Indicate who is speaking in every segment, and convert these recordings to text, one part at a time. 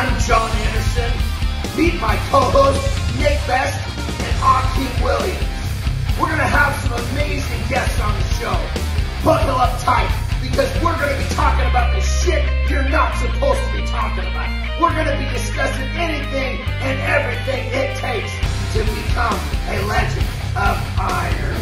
Speaker 1: I'm Jon Andersen. Meet my co-hosts, Nick Best and Akeem Williams. We're going to have some amazing guests on the show. Buckle up tight, because we're going to be talking about the shit you're not supposed to be talking about. We're going to be discussing anything and everything it takes to become a Legend of Iron.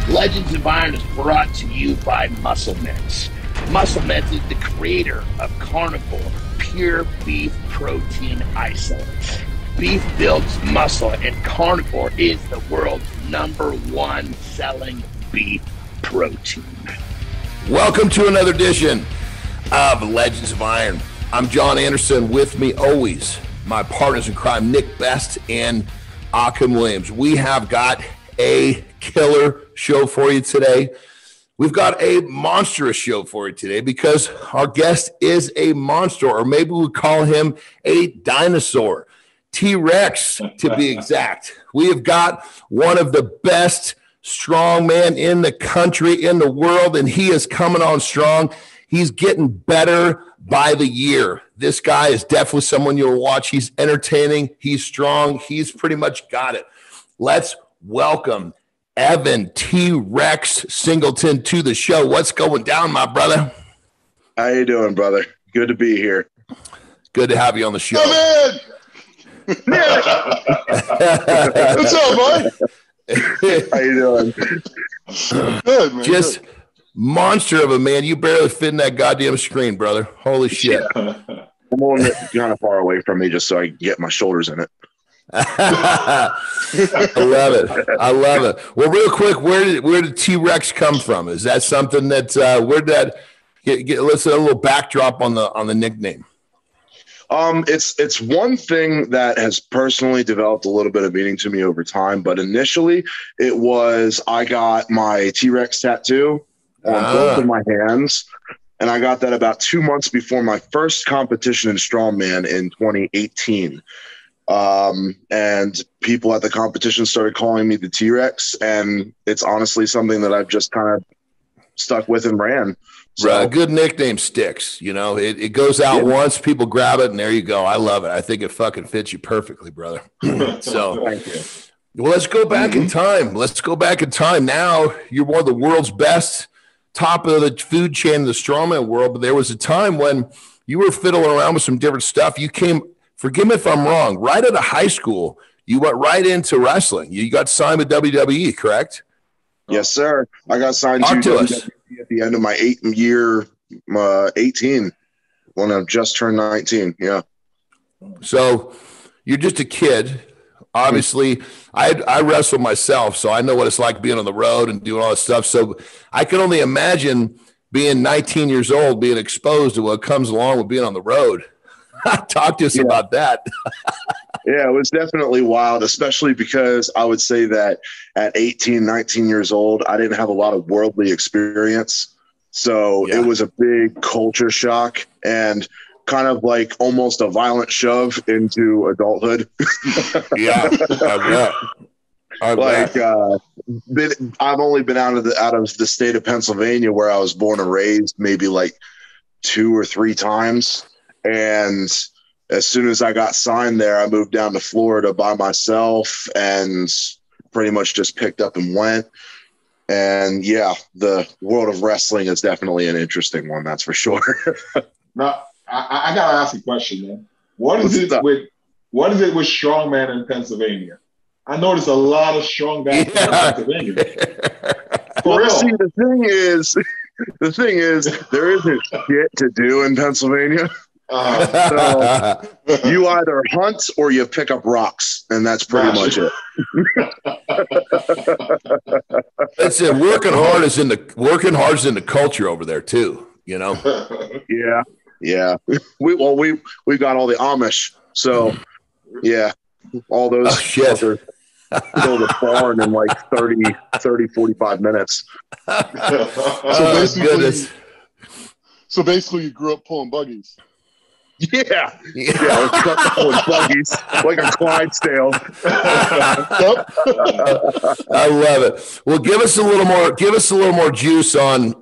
Speaker 2: Legends of Iron is brought to you by Musclements. Musclements is the creator of Carnivore Pure Beef Protein Isolates. Beef builds muscle, and Carnivore is the world's #1 selling beef protein.
Speaker 3: Welcome to another edition of Legends of Iron. I'm Jon Andersen. With me always, my partners in crime, Nick Best and Akeem Williams. We have got a killer show for you today. We've got a monstrous show for you today because our guest is a monster, or maybe we call him a dinosaur. T-Rex, to be exact. We have got one of the best strongman in the country, in the world, and he is coming on strong. He's getting better by the year. This guy is definitely someone you'll watch. He's entertaining. He's strong. He's pretty much got it. Let's welcome Evan T-Rex Singleton to the show. What's going down, my brother?
Speaker 4: How you doing, brother? Good to be here.
Speaker 3: Good to have you on the show.
Speaker 5: Come in! Nick! What's up, bud?
Speaker 4: How you doing?
Speaker 5: Good, man.
Speaker 3: Just monster of a man. You barely fit in that goddamn screen, brother. Holy shit.
Speaker 4: I'm on it kind of far away from me just so I can get my shoulders in it.
Speaker 3: I love it. I love it. Well, real quick, where did T-Rex come from? Is that something that where did that get let's a little backdrop on the nickname?
Speaker 4: It's one thing that has personally developed a little bit of meaning to me over time, but initially it was I got my T-Rex tattoo on both of my hands, and I got that about 2 months before my first competition in strongman in 2018. And people at the competition started calling me the T-Rex, and it's honestly something that I've just kind of stuck with and ran. So,
Speaker 3: a good nickname sticks, you know, it goes out once, people grab it, and there you go. I love it. I think it fucking fits you perfectly, brother. So
Speaker 4: thank you.
Speaker 3: Well, let's go back in time. Let's go back in time. Now you're one of the world's best, top of the food chain in the strongman world, but there was a time when you were fiddling around with some different stuff. You came, forgive me if I'm wrong, right out of high school, you went right into wrestling. You got signed with WWE, correct?
Speaker 4: Yes, sir. I got signed to WWE at the end of my 18 when I just turned 19. Yeah.
Speaker 3: So you're just a kid. Obviously, I wrestle myself, so I know what it's like being on the road and doing all this stuff. So I can only imagine being 19 years old, being exposed to what comes along with being on the road. Talk to us about that.
Speaker 4: Yeah, it was definitely wild, especially because I would say that at 18, 19 years old, I didn't have a lot of worldly experience. So it was a big culture shock and kind of like almost a violent shove into adulthood.
Speaker 3: Yeah, I bet.
Speaker 4: I've only been out of the state of Pennsylvania where I was born and raised maybe like 2 or 3 times. And as soon as I got signed there, I moved down to Florida by myself and pretty much just picked up and went. And yeah, the world of wrestling is definitely an interesting one. That's for sure.
Speaker 5: Now, I got to ask a question, man. What is it with strongman in Pennsylvania? I noticed a lot of strong guys in Pennsylvania. For real.
Speaker 4: See, the thing is, there isn't shit to do in Pennsylvania. So you either hunt or you pick up rocks, and that's pretty much it.
Speaker 3: That's it. Working hard is in the culture over there too. You know.
Speaker 4: Yeah. We've got all the Amish, so yeah, all those fuckers build a barn in like 30, 45 minutes.
Speaker 5: So basically, you grew up pulling buggies.
Speaker 4: Yeah. Let's cut the whole buggies like a Clydesdale.
Speaker 3: I love it. Well, give us a little more juice on,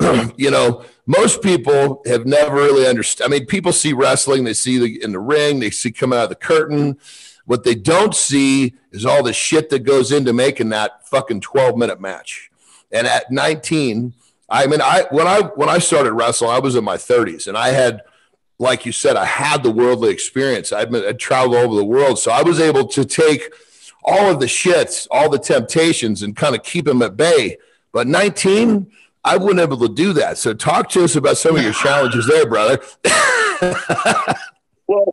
Speaker 3: most people have never really understood. I mean, people see wrestling, they see in the ring, they see coming out of the curtain. What they don't see is all the shit that goes into making that fucking 12-minute match. And at 19, when I started wrestling, I was in my 30s, and I had, like you said, I had the worldly experience. I'd traveled all over the world, so I was able to take all of the shits, all the temptations, and kind of keep them at bay. But 19, I wasn't able to do that. So talk to us about some of your challenges there, brother.
Speaker 4: Well,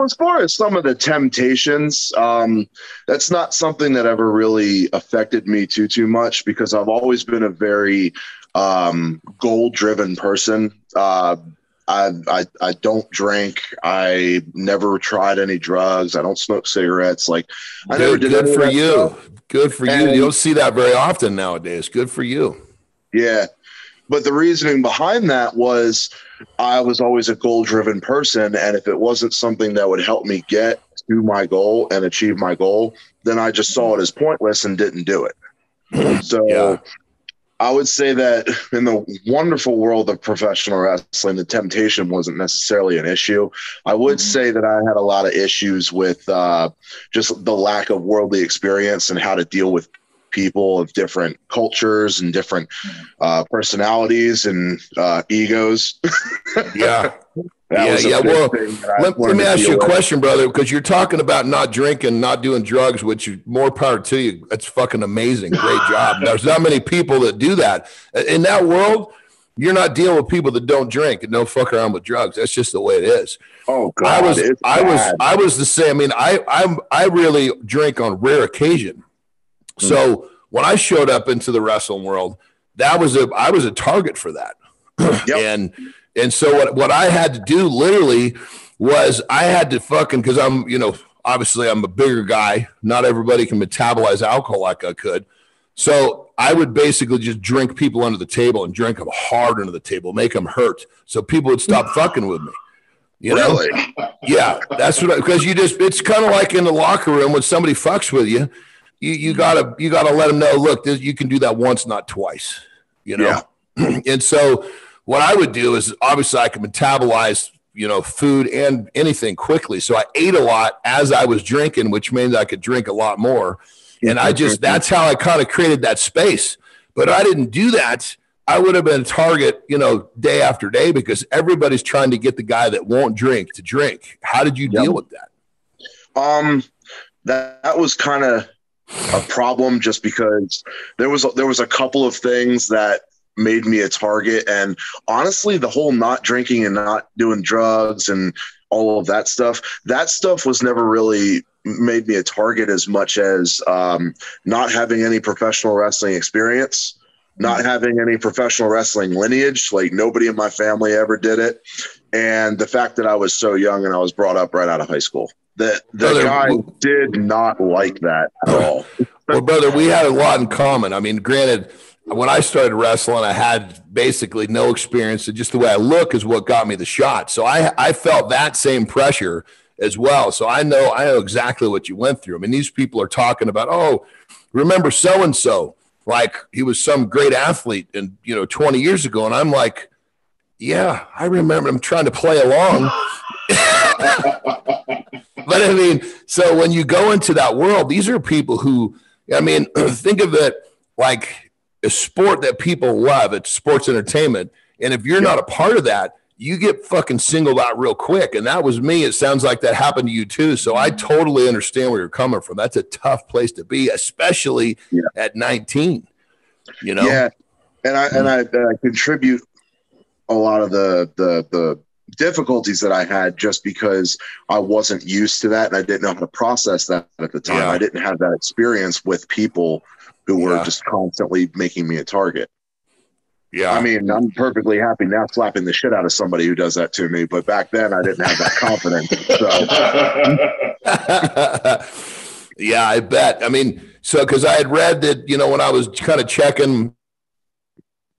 Speaker 4: as far as some of the temptations, that's not something that ever really affected me too much, because I've always been a very goal-driven person. I don't drink. I never tried any drugs. I don't smoke cigarettes. Like, I never did.
Speaker 3: Good for you. Good for you. You don't see that very often nowadays. Good for you.
Speaker 4: Yeah. But the reasoning behind that was I was always a goal-driven person, and if it wasn't something that would help me get to my goal and achieve my goal, then I just saw it as pointless and didn't do it. So yeah. I would say that in the wonderful world of professional wrestling, the temptation wasn't necessarily an issue. I would say that I had a lot of issues with just the lack of worldly experience and how to deal with people of different cultures and different personalities and egos.
Speaker 3: Yeah. Well, let me ask you a question, brother, because you're talking about not drinking, not doing drugs, which is more power to you. That's fucking amazing. Great job. There's not many people that do that. In that world, you're not dealing with people that don't drink and don't fuck around with drugs. That's just the way it is.
Speaker 4: Oh God.
Speaker 3: I was the same. I mean, I really drink on rare occasion. So when I showed up into the wrestling world, I was a target for that. Yep. And so what I had to do literally was I had to fucking, because I'm, obviously I'm a bigger guy. Not everybody can metabolize alcohol like I could. So I would basically just drink people under the table and drink them hard under the table, make them hurt. So people would stop fucking with me.
Speaker 4: Really?
Speaker 3: Yeah, that's what, because it's kind of like in the locker room when somebody fucks with you. You gotta let them know, look, you can do that once, not twice, Yeah. And so what I would do is obviously I could metabolize, food and anything quickly. So I ate a lot as I was drinking, which means I could drink a lot more. And that's how I kind of created that space. But I didn't do that. I would have been a target, day after day, because everybody's trying to get the guy that won't drink to drink. How did you deal with that?
Speaker 4: That was kind of a problem, just because there was a couple of things that made me a target. And honestly, the whole not drinking and not doing drugs and all of that stuff was never really made me a target as much as not having any professional wrestling experience, not having any professional wrestling lineage. Like, nobody in my family ever did it. And the fact that I was so young and I was brought up right out of high school. The guy did not like that at all.
Speaker 3: Well, brother, we had a lot in common. I mean, granted, when I started wrestling, I had basically no experience, and just the way I look is what got me the shot. So I felt that same pressure as well. So I know exactly what you went through. I mean, these people are talking about, oh, remember so-and-so, like he was some great athlete and 20 years ago. And I'm like, yeah, I remember. I'm trying to play along. But I mean, so when you go into that world, these are people who, I mean, think of it like a sport that people love. It's sports entertainment. And if you're not a part of that, you get fucking singled out real quick. And that was me. It sounds like that happened to you too. So I totally understand where you're coming from. That's a tough place to be, especially at 19,
Speaker 4: Yeah. And I contribute a lot of the difficulties that I had just because I wasn't used to that and I didn't know how to process that at the time. I didn't have that experience with people who were just constantly making me a target. Yeah. I mean, I'm perfectly happy now slapping the shit out of somebody who does that to me, but back then I didn't have that confidence.
Speaker 3: So. Yeah, I bet. I mean, so because I had read that, when I was kind of checking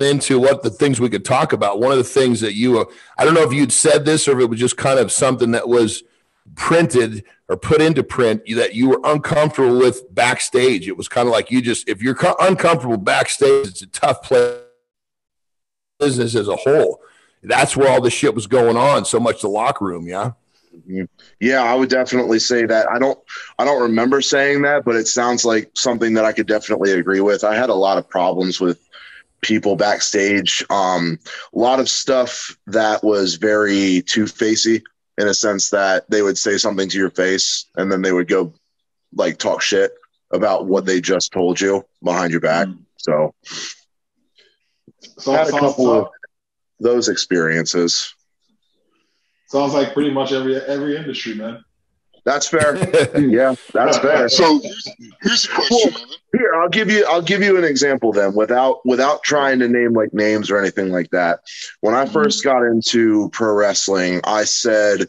Speaker 3: into what the things we could talk about. One of the things that I don't know if you'd said this or if it was just kind of something that was printed or put into print that you were uncomfortable with backstage. It was kind of like if you're uncomfortable backstage, it's a tough business as a whole. That's where all this shit was going on. So much the locker room. Yeah.
Speaker 4: Yeah, I would definitely say that. I don't remember saying that, but it sounds like something that I could definitely agree with. I had a lot of problems with people backstage. A lot of stuff that was very two-facey in a sense that they would say something to your face and then they would go like talk shit about what they just told you behind your back. So I had a couple of those experiences.
Speaker 5: Sounds like pretty much every industry, man.
Speaker 4: That's fair. Yeah, that's fair.
Speaker 6: So here's a question.
Speaker 4: Well, here, I'll give you an example then, without trying to name like names or anything like that. When I first got into pro wrestling, I said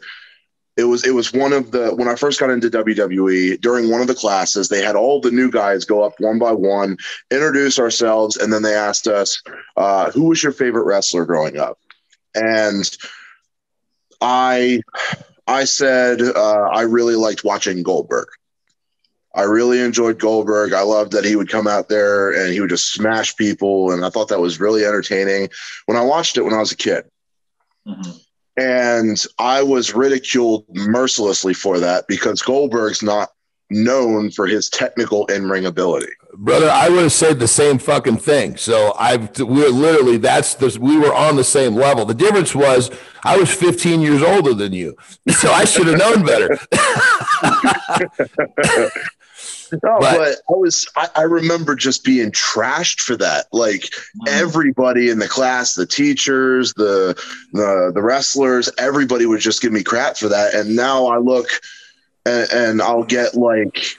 Speaker 4: it was when I first got into WWE, during one of the classes, they had all the new guys go up one by one, introduce ourselves, and then they asked us, who was your favorite wrestler growing up? And I said I really liked watching Goldberg. I really enjoyed Goldberg. I loved that he would come out there and he would just smash people, and I thought that was really entertaining when I watched it when I was a kid. And I was ridiculed mercilessly for that because Goldberg's not known for his technical in-ring ability.
Speaker 3: Brother, I would have said the same fucking thing. So we were on the same level. The difference was I was 15 years older than you, so I should have known better.
Speaker 4: But I remember just being trashed for that. Like everybody in the class, the teachers, the wrestlers, everybody would just give me crap for that. And now I look and I'll get like,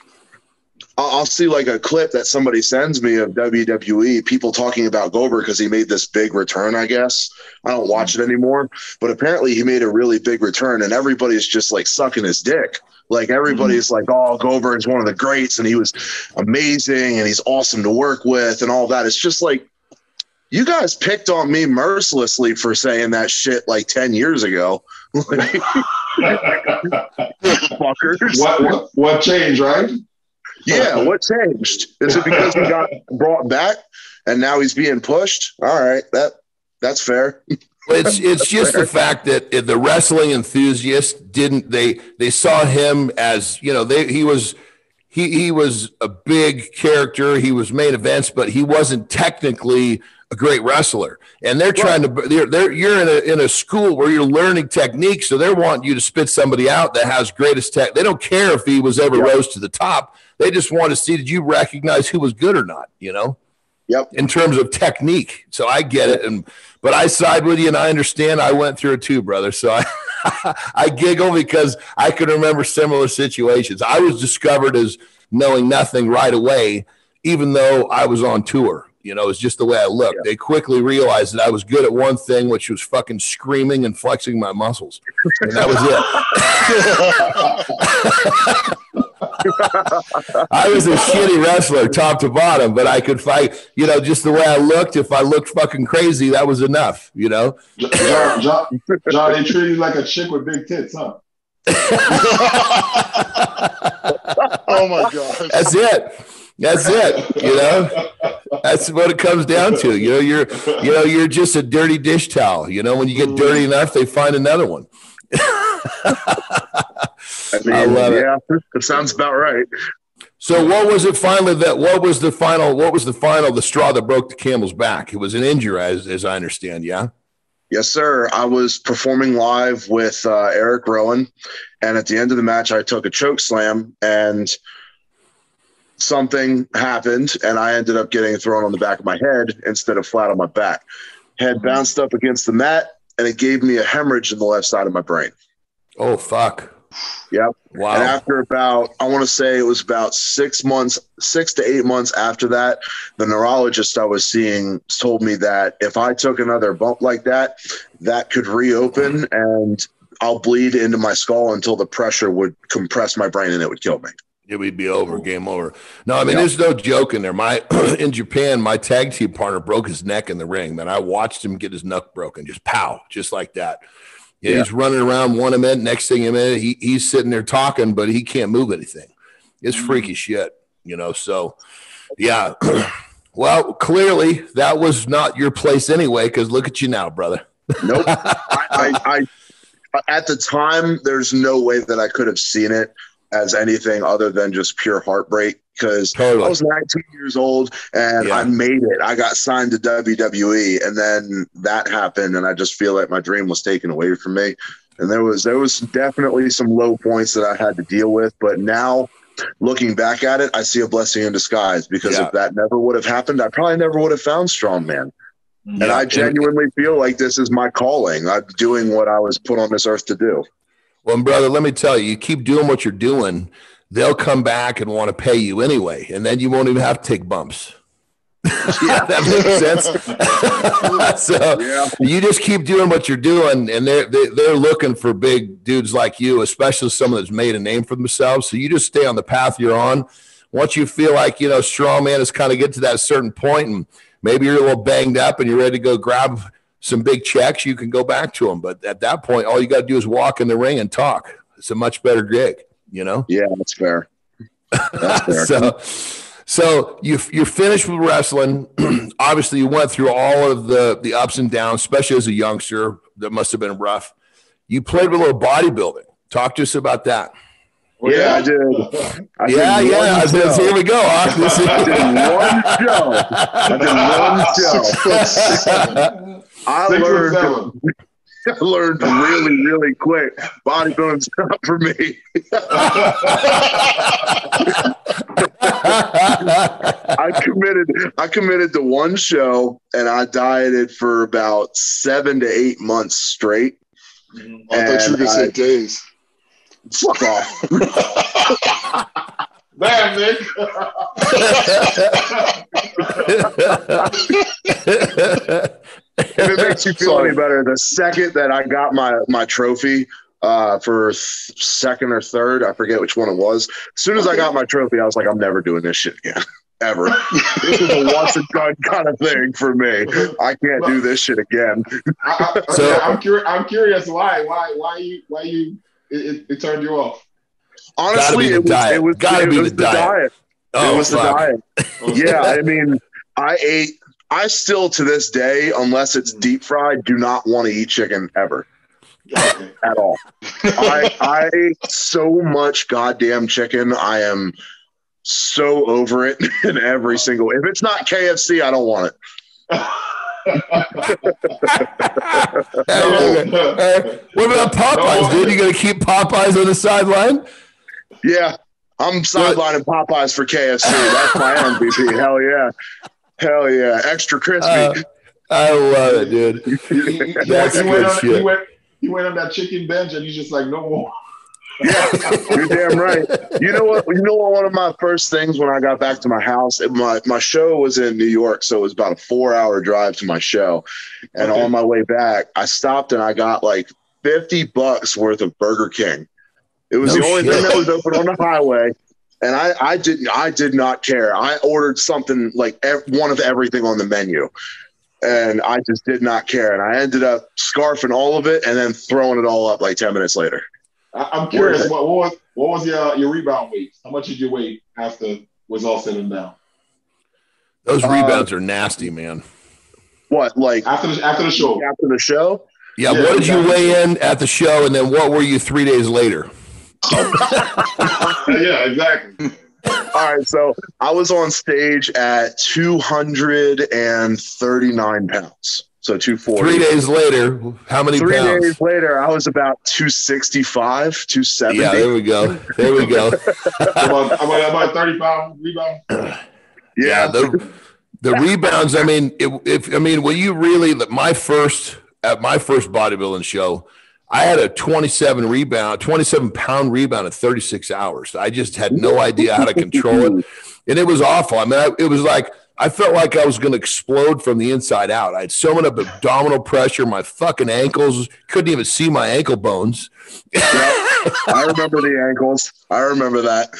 Speaker 4: I'll see like a clip that somebody sends me of WWE, people talking about Goldberg because he made this big return, I guess. I don't watch it anymore, but apparently he made a really big return and everybody's just like sucking his dick. Like everybody's like, oh, Goldberg's one of the greats and he was amazing and he's awesome to work with and all that. It's just like, you guys picked on me mercilessly for saying that shit like 10 years ago.
Speaker 5: Fuckers. What changed, right?
Speaker 4: Yeah, what changed? Is it because he got brought back and now he's being pushed? All right, that's fair.
Speaker 3: It's just the fact that the wrestling enthusiasts they saw him as, you know, he was a big character. He was main events, but he wasn't technically a great wrestler. And they're trying to you're in a school where you're learning techniques, so they're wanting you to spit somebody out that has greatest tech. They don't care if he was ever rose to the top. They just want to see, did you recognize who was good or not, you know?
Speaker 4: Yep.
Speaker 3: In terms of technique. So I get it. But I side with you and I understand. I went through it too, brother. So I giggle because I can remember similar situations. I was discovered as knowing nothing right away, even though I was on tour. You know, it's just the way I looked. Yeah. They quickly realized that I was good at one thing, which was fucking screaming and flexing my muscles. And that was it. I was a shitty wrestler, top to bottom, but I could fight, you know, just the way I looked. If I looked fucking crazy, that was enough, you know?
Speaker 5: John, they treat you like a chick with big tits, huh?
Speaker 6: Oh, my God.
Speaker 3: That's it, you know? That's what it comes down to. You're just a dirty dish towel. You know, when you get dirty enough, they find another one.
Speaker 4: I love it. It sounds about right.
Speaker 3: So what was it finally what was the straw that broke the camel's back? It was an injury, as I understand, yeah?
Speaker 4: Yes, sir. I was performing live with Eric Rowan, and at the end of the match, I took a choke slam, and something happened, and I ended up getting thrown on the back of my head instead of flat on my back. Head bounced up against the mat, and it gave me a hemorrhage in the left side of my brain.
Speaker 3: Oh, fuck.
Speaker 4: Yep.
Speaker 3: Wow.
Speaker 4: And after about, I want to say it was about 6 to 8 months after that, the neurologist I was seeing told me that if I took another bump like that, that could reopen and I'll bleed into my skull until the pressure would compress my brain and it would kill me.
Speaker 3: It would be over, game over. No, I mean, there's no joke in there. In Japan, my tag team partner broke his neck in the ring, man. I watched him get his neck broken, just pow, just like that. Yeah. He's running around 1 minute, next thing a minute, he's sitting there talking, but he can't move anything. It's freaky shit, you know. So, yeah. Well, clearly that was not your place anyway, because look at you now, brother.
Speaker 4: Nope. I at the time, there's no way that I could have seen it as anything other than just pure heartbreak, because I was 19 years old and I made it. I got signed to WWE, and then that happened, and I just feel like my dream was taken away from me. And there was definitely some low points that I had to deal with, but now looking back at it, I see a blessing in disguise, because if that never would have happened, I probably never would have found strongman. And I genuinely feel like this is my calling. I'm doing what I was put on this earth to do.
Speaker 3: Well, brother, let me tell you, you keep doing what you're doing, they'll come back and want to pay you anyway, and then you won't even have to take bumps. That makes sense. So you just keep doing what you're doing, and they're looking for big dudes like you, especially someone that's made a name for themselves. So you just stay on the path you're on. Once you feel like, you know, strongman is kind of get to that certain point, and maybe you're a little banged up and you're ready to go grab some big checks, you can go back to them. But at that point, all you got to do is walk in the ring and talk. It's a much better gig, you know?
Speaker 4: Yeah, that's fair. That's fair.
Speaker 3: So you're finished with wrestling. Obviously, you went through all of the ups and downs, especially as a youngster. That must have been rough. You played with a little bodybuilding. Talk to us about that.
Speaker 4: Yeah, I did.
Speaker 3: Here we go.
Speaker 4: I did one show. I learned really, really quick. Bodybuilding's not for me. I committed to one show, and I dieted for about 7 to 8 months straight.
Speaker 6: I thought you were going to say days.
Speaker 4: Fuck off.
Speaker 5: Damn, Nick.
Speaker 4: If it makes you feel any better, the second that I got my trophy for second or third, I forget which one it was. As soon as I got my trophy, I was like, I'm never doing this shit again. Ever. This is a once and done kind of thing for me. I can't do this shit again.
Speaker 5: I'm curious why you it turned you off.
Speaker 4: Honestly, it was the diet.
Speaker 3: Oh,
Speaker 4: it was the diet. Yeah, I mean, I still to this day, unless it's deep fried, do not want to eat chicken ever. At all. I ate so much goddamn chicken. I am so over it in every single. If it's not KFC, I don't want it.
Speaker 3: What about Popeyes, dude? You gonna keep Popeyes on the sideline?
Speaker 4: Yeah, I'm sidelining Popeyes for KFC. That's my MVP. Hell yeah. Hell yeah. Extra crispy.
Speaker 3: I love it, dude. That's good shit.
Speaker 5: He went on that chicken bench and he's just like, no more.
Speaker 4: Yeah, you're damn right. You know what? One of my first things when I got back to my house, my show was in New York, so it was about a 4-hour drive to my show. And on my way back, I stopped and I got like $50 worth of Burger King. It was the only thing that was open on the highway. And I did not care. I ordered something like one of everything on the menu. And I just did not care. And I ended up scarfing all of it and then throwing it all up like 10 minutes later.
Speaker 5: I'm curious, what was your rebound weight? How much did you weigh after it was all said and done?
Speaker 3: Those rebounds are nasty, man.
Speaker 4: What, like
Speaker 5: after the show?
Speaker 4: After the show?
Speaker 3: Yeah, what did you weigh in at the show, and then what were you 3 days later?
Speaker 5: Yeah, exactly.
Speaker 4: All right, so I was on stage at 239 pounds. So 240.
Speaker 3: 3 days later, how many pounds? 3 days
Speaker 4: later, I was about 265, 270.
Speaker 3: Yeah, there we go.
Speaker 5: about 30-pound rebound.
Speaker 4: Yeah,
Speaker 3: the rebounds. I mean, when you really my first bodybuilding show, I had a 27-pound rebound in 36 hours. I just had no idea how to control it, and it was awful. I mean, it was like I felt like I was going to explode from the inside out. I had so much abdominal pressure. My fucking ankles, couldn't even see my ankle bones.
Speaker 4: I remember the ankles. I remember that.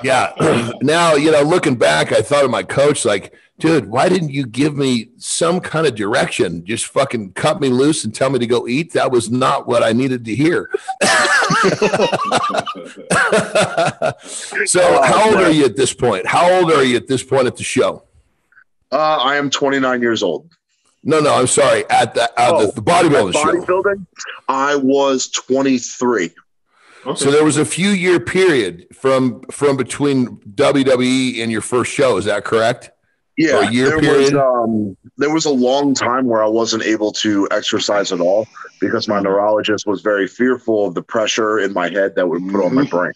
Speaker 3: Yeah. Now, looking back, I thought of my coach, like, dude, why didn't you give me some kind of direction? Just fucking cut me loose and tell me to go eat. That was not what I needed to hear. So how old are you at this point? How old are you at this point at the show?
Speaker 4: I am 29 years old.
Speaker 3: No, I'm sorry. At the bodybuilding show.
Speaker 4: Bodybuilding, I was 23.
Speaker 5: Okay.
Speaker 3: So there was a few year period from between WWE and your first show. Is that correct?
Speaker 4: Yeah,
Speaker 3: or a year period?
Speaker 4: There was a long time where I wasn't able to exercise at all because my neurologist was very fearful of the pressure in my head that would put on my brain.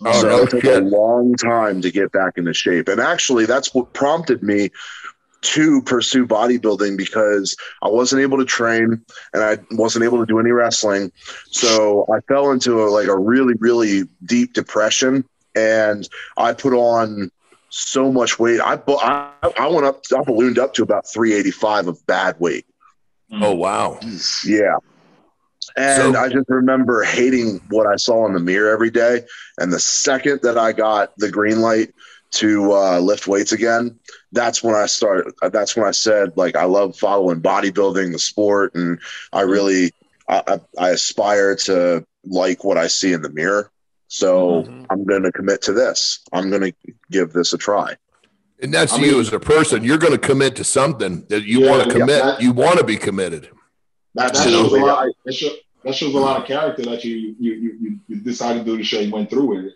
Speaker 3: Oh,
Speaker 4: So
Speaker 3: no
Speaker 4: it took
Speaker 3: shit.
Speaker 4: a long time to get back into shape. And actually, that's what prompted me to pursue bodybuilding, because I wasn't able to train and I wasn't able to do any wrestling. So I fell into a really, really deep depression, and I put on so much weight. I ballooned up to about 385 of bad weight.
Speaker 3: Oh, wow.
Speaker 4: Yeah. And I just remember hating what I saw in the mirror every day. And the second that I got the green light to lift weights again, that's when I started. That's when I said, like, I love following bodybuilding, the sport, and I really, I aspire to like what I see in the mirror. So I'm going to commit to this. I'm going to give this a try.
Speaker 3: And that's you as a person. You're going to commit to something that you want to commit. You want to be committed.
Speaker 5: That shows a lot. That shows a lot of character that you decided to do the show. You went through with it.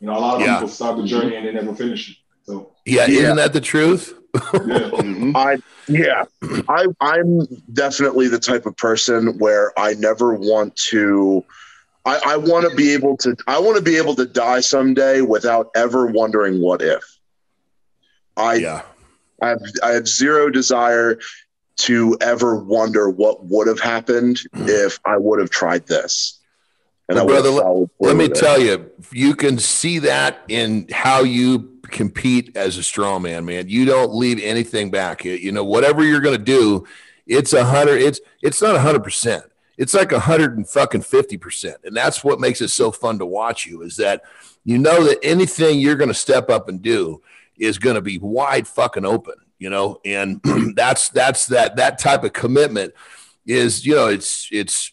Speaker 5: A lot of people start the journey and they never finish it. So
Speaker 3: isn't that the truth?
Speaker 4: I'm definitely the type of person where I never want to. I want to be able to. I want to be able to die someday without ever wondering what if. I have zero desire to ever wonder what would have happened if I would have tried this. And
Speaker 3: well, brother, let me tell you, you can see that in how you compete as a strongman, man. You don't leave anything back. Whatever you're going to do, it's 100. It's not 100%. It's like 150%. And that's what makes it so fun to watch you, is that that anything you're going to step up and do is going to be wide fucking open, and that's that type of commitment is, it's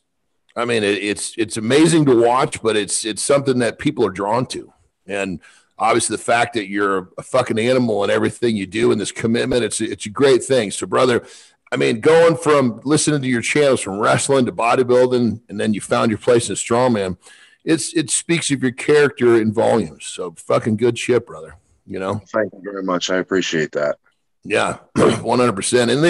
Speaker 3: amazing to watch, but it's something that people are drawn to. And obviously the fact that you're a fucking animal and everything you do and this commitment, it's a great thing. So brother, going from listening to your channels from wrestling to bodybuilding, and then you found your place in strongman, it speaks of your character in volumes. So fucking good shit, brother.
Speaker 4: Thank you very much. I appreciate that.
Speaker 3: Yeah, 100%. And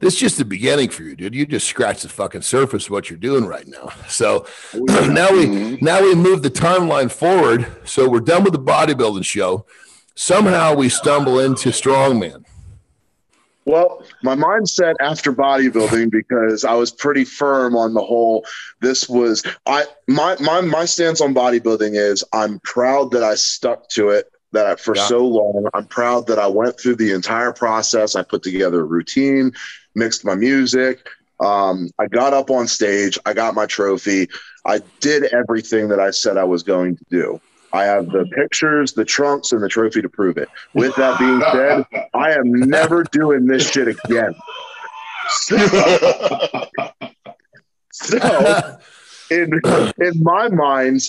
Speaker 3: this is just the beginning for you, dude. You just scratched the fucking surface of what you're doing right now. So now we move the timeline forward. So we're done with the bodybuilding show. Somehow we stumble into strongman.
Speaker 4: Well, my mindset after bodybuilding, because I was pretty firm on the whole, my stance on bodybuilding is I'm proud that I stuck to it for so long. I'm proud that I went through the entire process. I put together a routine, mixed my music. I got up on stage. I got my trophy. I did everything that I said I was going to do. I have the pictures, the trunks, and the trophy to prove it. With that being said, I am never doing this shit again. So in my mind,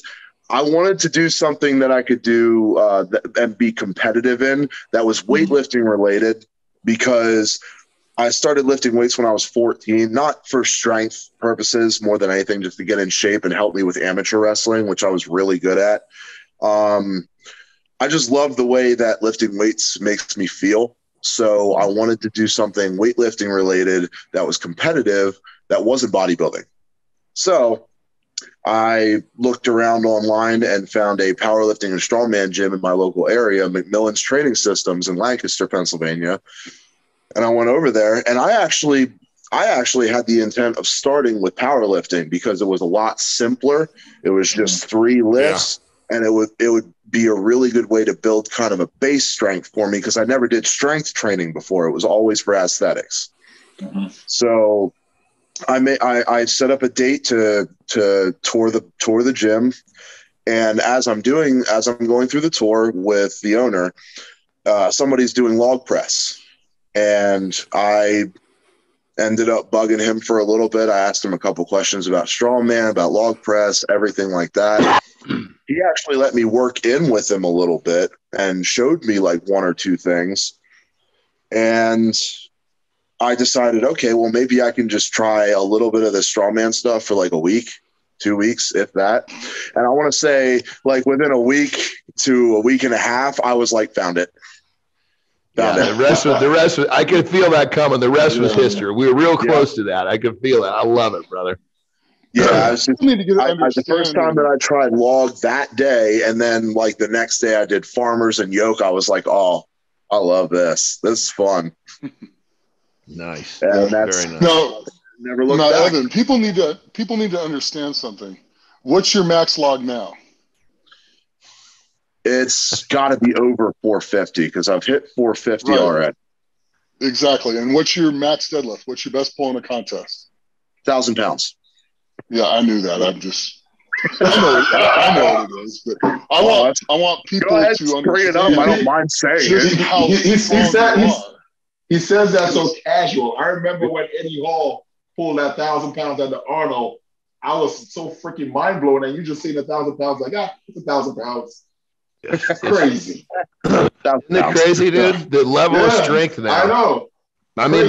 Speaker 4: I wanted to do something that I could do and be competitive in that was weightlifting related, because I started lifting weights when I was 14, not for strength purposes more than anything, just to get in shape and help me with amateur wrestling, which I was really good at. I just love the way that lifting weights makes me feel. So I wanted to do something weightlifting related that was competitive, that wasn't bodybuilding. So I looked around online and found a powerlifting and strongman gym in my local area, McMillan's Training Systems in Lancaster, Pennsylvania. And I went over there, and I actually had the intent of starting with powerlifting because it was a lot simpler. It was just 3 lifts, and it would be a really good way to build kind of a base strength for me, because I never did strength training before. It was always for aesthetics. So I set up a date to tour the gym. And as I'm going through the tour with the owner, somebody's doing log press, and I ended up bugging him for a little bit. I asked him a couple questions about strongman, about log press, everything like that. He actually let me work in with him a little bit and showed me like one or two things. And I decided, okay, well, maybe I can just try a little bit of the strongman stuff for like a week, 2 weeks, if that. And I want to say, like, within a week to a week and a half, I was like, found it.
Speaker 3: The rest was, I could feel that coming. The rest was history. We were real close to that. I could feel it. I love it, brother.
Speaker 4: Yeah, the first time that I tried log that day, and then like the next day I did farmers and yoke, I was like, oh, I love this. This is fun.
Speaker 3: Nice.
Speaker 4: And that's
Speaker 3: very nice.
Speaker 6: No,
Speaker 4: never looked back.
Speaker 6: Evan, people need to understand something. What's your max log now?
Speaker 4: It's got to be over 450, because I've hit 450 already.
Speaker 6: Exactly. And what's your max deadlift? What's your best pull in a contest?
Speaker 4: 1,000 pounds.
Speaker 6: Yeah, I knew that. I'm just I know what it is, but I want people to understand.
Speaker 4: I don't mind saying it.
Speaker 5: He says that so casual. I remember when Eddie Hall pulled that 1,000 pounds at the Arnold. I was so freaking mind blown, and you just seen 1,000 pounds, like, it's 1,000 pounds. It's crazy.
Speaker 3: Isn't it crazy, dude? The level of strength now.
Speaker 5: I know.
Speaker 3: I mean,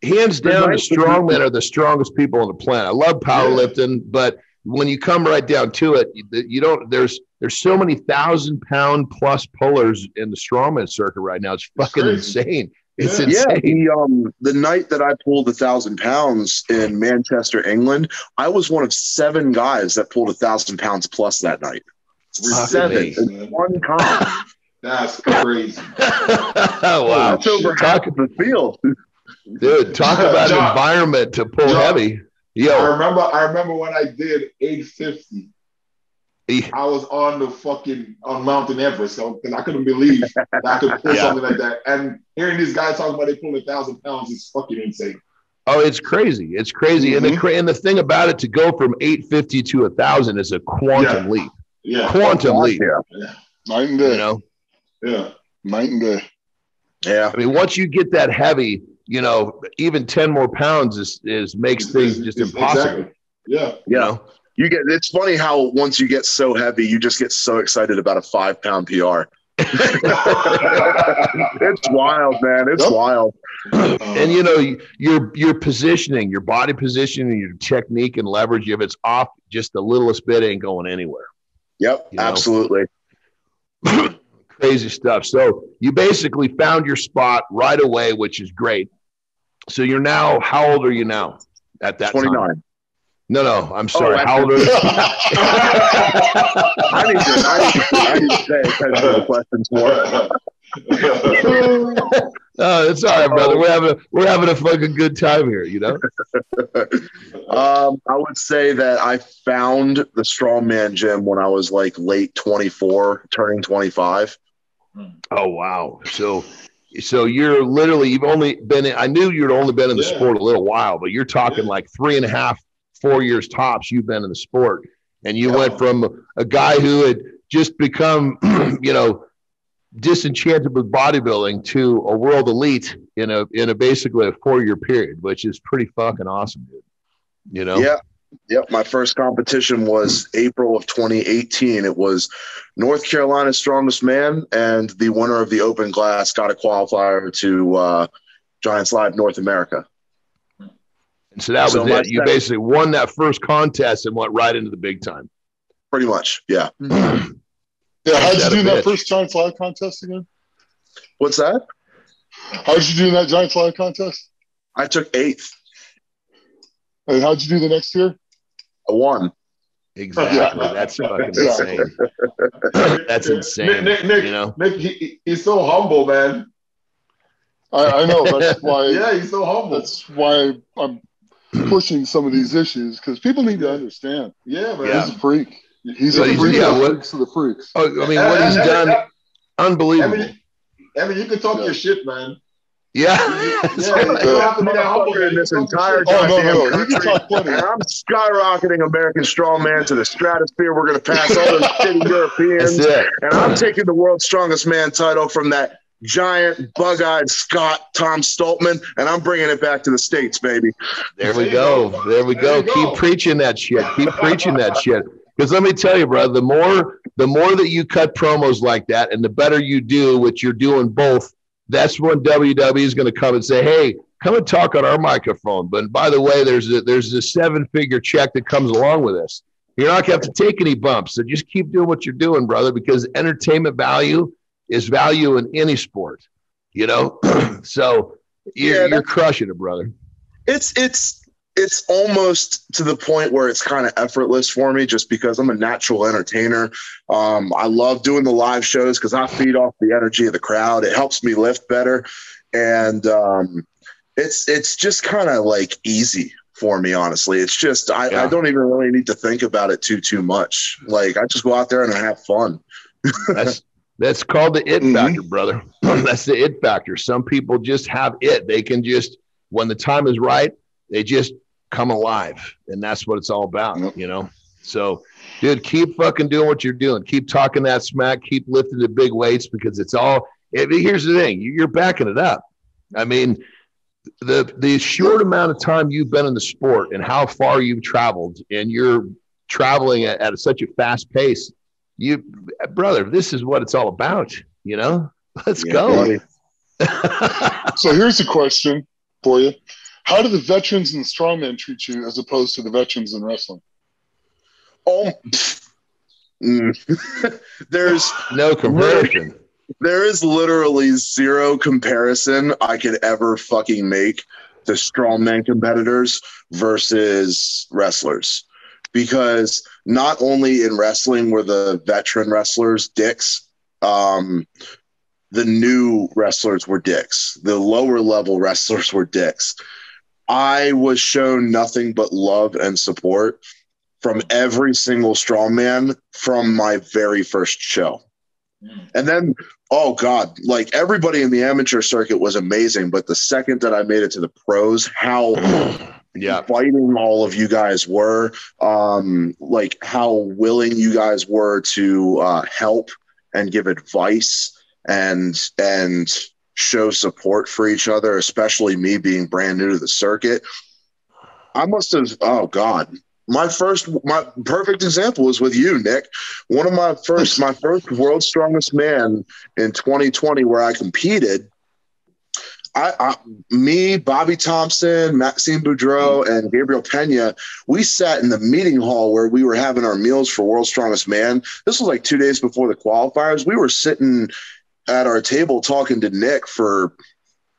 Speaker 3: hands down, the strongmen are the strongest people on the planet. I love powerlifting, but when you come right down to it, you don't. There's so many 1,000-pound plus pullers in the strongman circuit right now. It's fucking insane. It's insane.
Speaker 4: The night that I pulled 1,000 pounds in Manchester, England, I was one of 7 guys that pulled 1,000 pounds plus that night. 7 in one comp.
Speaker 5: That's crazy.
Speaker 3: Wow.
Speaker 4: That's over half of the field.
Speaker 3: Dude, talk about an environment to pull heavy. Yo.
Speaker 5: I remember when I did 850. I was on Mountain Everest, because I couldn't believe that I could pull something like that. And hearing these guys talking about they pull 1,000 pounds is fucking insane.
Speaker 3: Oh, it's crazy. It's crazy.
Speaker 5: Mm-hmm.
Speaker 3: And the thing about it, to go from 850 to 1,000 is a quantum leap.
Speaker 5: Yeah.
Speaker 3: Quantum leap.
Speaker 6: Yeah. Night and day.
Speaker 3: You know?
Speaker 5: Yeah.
Speaker 6: Night and day.
Speaker 4: Yeah.
Speaker 3: I mean, once you get that heavy, even 10 more pounds makes things just impossible.
Speaker 5: Exactly. Yeah.
Speaker 3: You know?
Speaker 4: It's funny how once you get so heavy, you just get so excited about a 5-pound PR. It's wild, man. It's wild.
Speaker 3: And your positioning, your body positioning, your technique and leverage, if it's off just the littlest bit, ain't going anywhere.
Speaker 4: Yep, absolutely.
Speaker 3: Crazy stuff. So you basically found your spot right away, which is great. So you're now, how old are you now at that
Speaker 4: 29.
Speaker 3: time? No, I'm sorry. How old are you?
Speaker 4: I need to pay attention to the questions more.
Speaker 3: It's all right, brother. We're having a fucking good time here,
Speaker 4: I would say that I found the strongman gym when I was like late 24, turning 25.
Speaker 3: Oh wow! So you're literally, you've only been in, I knew you'd only been in the sport a little while, but you're talking like 3.5, 4 years tops. You've been in the sport, and you went from a guy who had just become, disenchanted with bodybuilding to a world elite in a basically a 4-year period, which is pretty fucking awesome, dude.
Speaker 4: Yeah. Yep. My first competition was April of 2018. It was North Carolina's Strongest Man, and the winner of the open glass got a qualifier to Giants Live North America.
Speaker 3: And so that was it. You basically won that first contest and went right into the big time.
Speaker 4: Pretty much. Yeah.
Speaker 6: Yeah. How did you do in that first Giants Live contest again?
Speaker 4: What's that?
Speaker 6: How did you do in that Giants Live contest?
Speaker 4: I took 8th.
Speaker 6: And how did you do the next year?
Speaker 4: I won.
Speaker 3: Exactly. That's fucking insane. That's insane.
Speaker 5: Nick, he's so humble, man.
Speaker 6: I know. That's why.
Speaker 5: Yeah, he's so humble.
Speaker 6: That's why I'm pushing some of these issues, because people need to understand.
Speaker 5: Yeah, man.
Speaker 6: He's a freak. He's a freak of the freaks of the freaks.
Speaker 3: Oh, I mean, what he's done, unbelievable.
Speaker 5: Evan, you can talk your shit, man.
Speaker 3: Yeah.
Speaker 5: You don't have to be that humble
Speaker 4: in this entire
Speaker 6: no.
Speaker 4: country.
Speaker 6: You can talk plenty.
Speaker 4: And I'm skyrocketing American Strongman to the stratosphere. We're going to pass all those shitty Europeans. And I'm taking the world's strongest man title from that giant, bug-eyed Scot, Tom Stoltman, and I'm bringing it back to the States, baby.
Speaker 3: There we go. Keep preaching that shit. Because let me tell you, bro, the more that you cut promos like that and the better you do, which you're doing both, that's when WWE is going to come and say, hey, come and talk on our microphone. But by the way, there's a 7-figure check that comes along with this. You're not going to have to take any bumps. So just keep doing what you're doing, brother, because entertainment value is value in any sport, you know? So you're crushing it, brother.
Speaker 4: It's almost to the point where it's kind of effortless for me just because I'm a natural entertainer. I love doing the live shows because I feed off the energy of the crowd. It helps me lift better. And it's just kind of like easy for me, honestly. It's just I don't even really need to think about it too much. Like I just go out there and I have fun.
Speaker 3: That's called the it factor, brother. That's the it factor. Some people just have it. They can just, when the time is right, they just come alive. And that's what it's all about, you know? So, dude, keep fucking doing what you're doing. Keep talking that smack. Keep lifting the big weights because it's all – here's the thing. You're backing it up. I mean, the short amount of time you've been in the sport and how far you've traveled, and you're traveling at such a fast pace, brother, this is what it's all about, you know? Let's go.
Speaker 6: So here's a question for you. How do the veterans in strongman treat you as opposed to the veterans in wrestling?
Speaker 4: There's
Speaker 3: no comparison.
Speaker 4: There is literally zero comparison I could ever fucking make to strongman competitors versus wrestlers. Because not only in wrestling were the veteran wrestlers dicks, the new wrestlers were dicks. The lower level wrestlers were dicks. I was shown nothing but love and support from every single strongman from my very first show. And then, oh God, like everybody in the amateur circuit was amazing. But the second that I made it to the pros, how fighting all of you guys were, like how willing you guys were to help and give advice and show support for each other, especially me being brand new to the circuit. I must have, oh God, my perfect example was with you, Nick. One of my first World's Strongest Man in 2020 where I competed, me, Bobby Thompson, Maxime Boudreau, and Gabriel Pena, we sat in the meeting hall where we were having our meals for World's Strongest Man. This was like 2 days before the qualifiers. We were sitting at our table talking to Nick for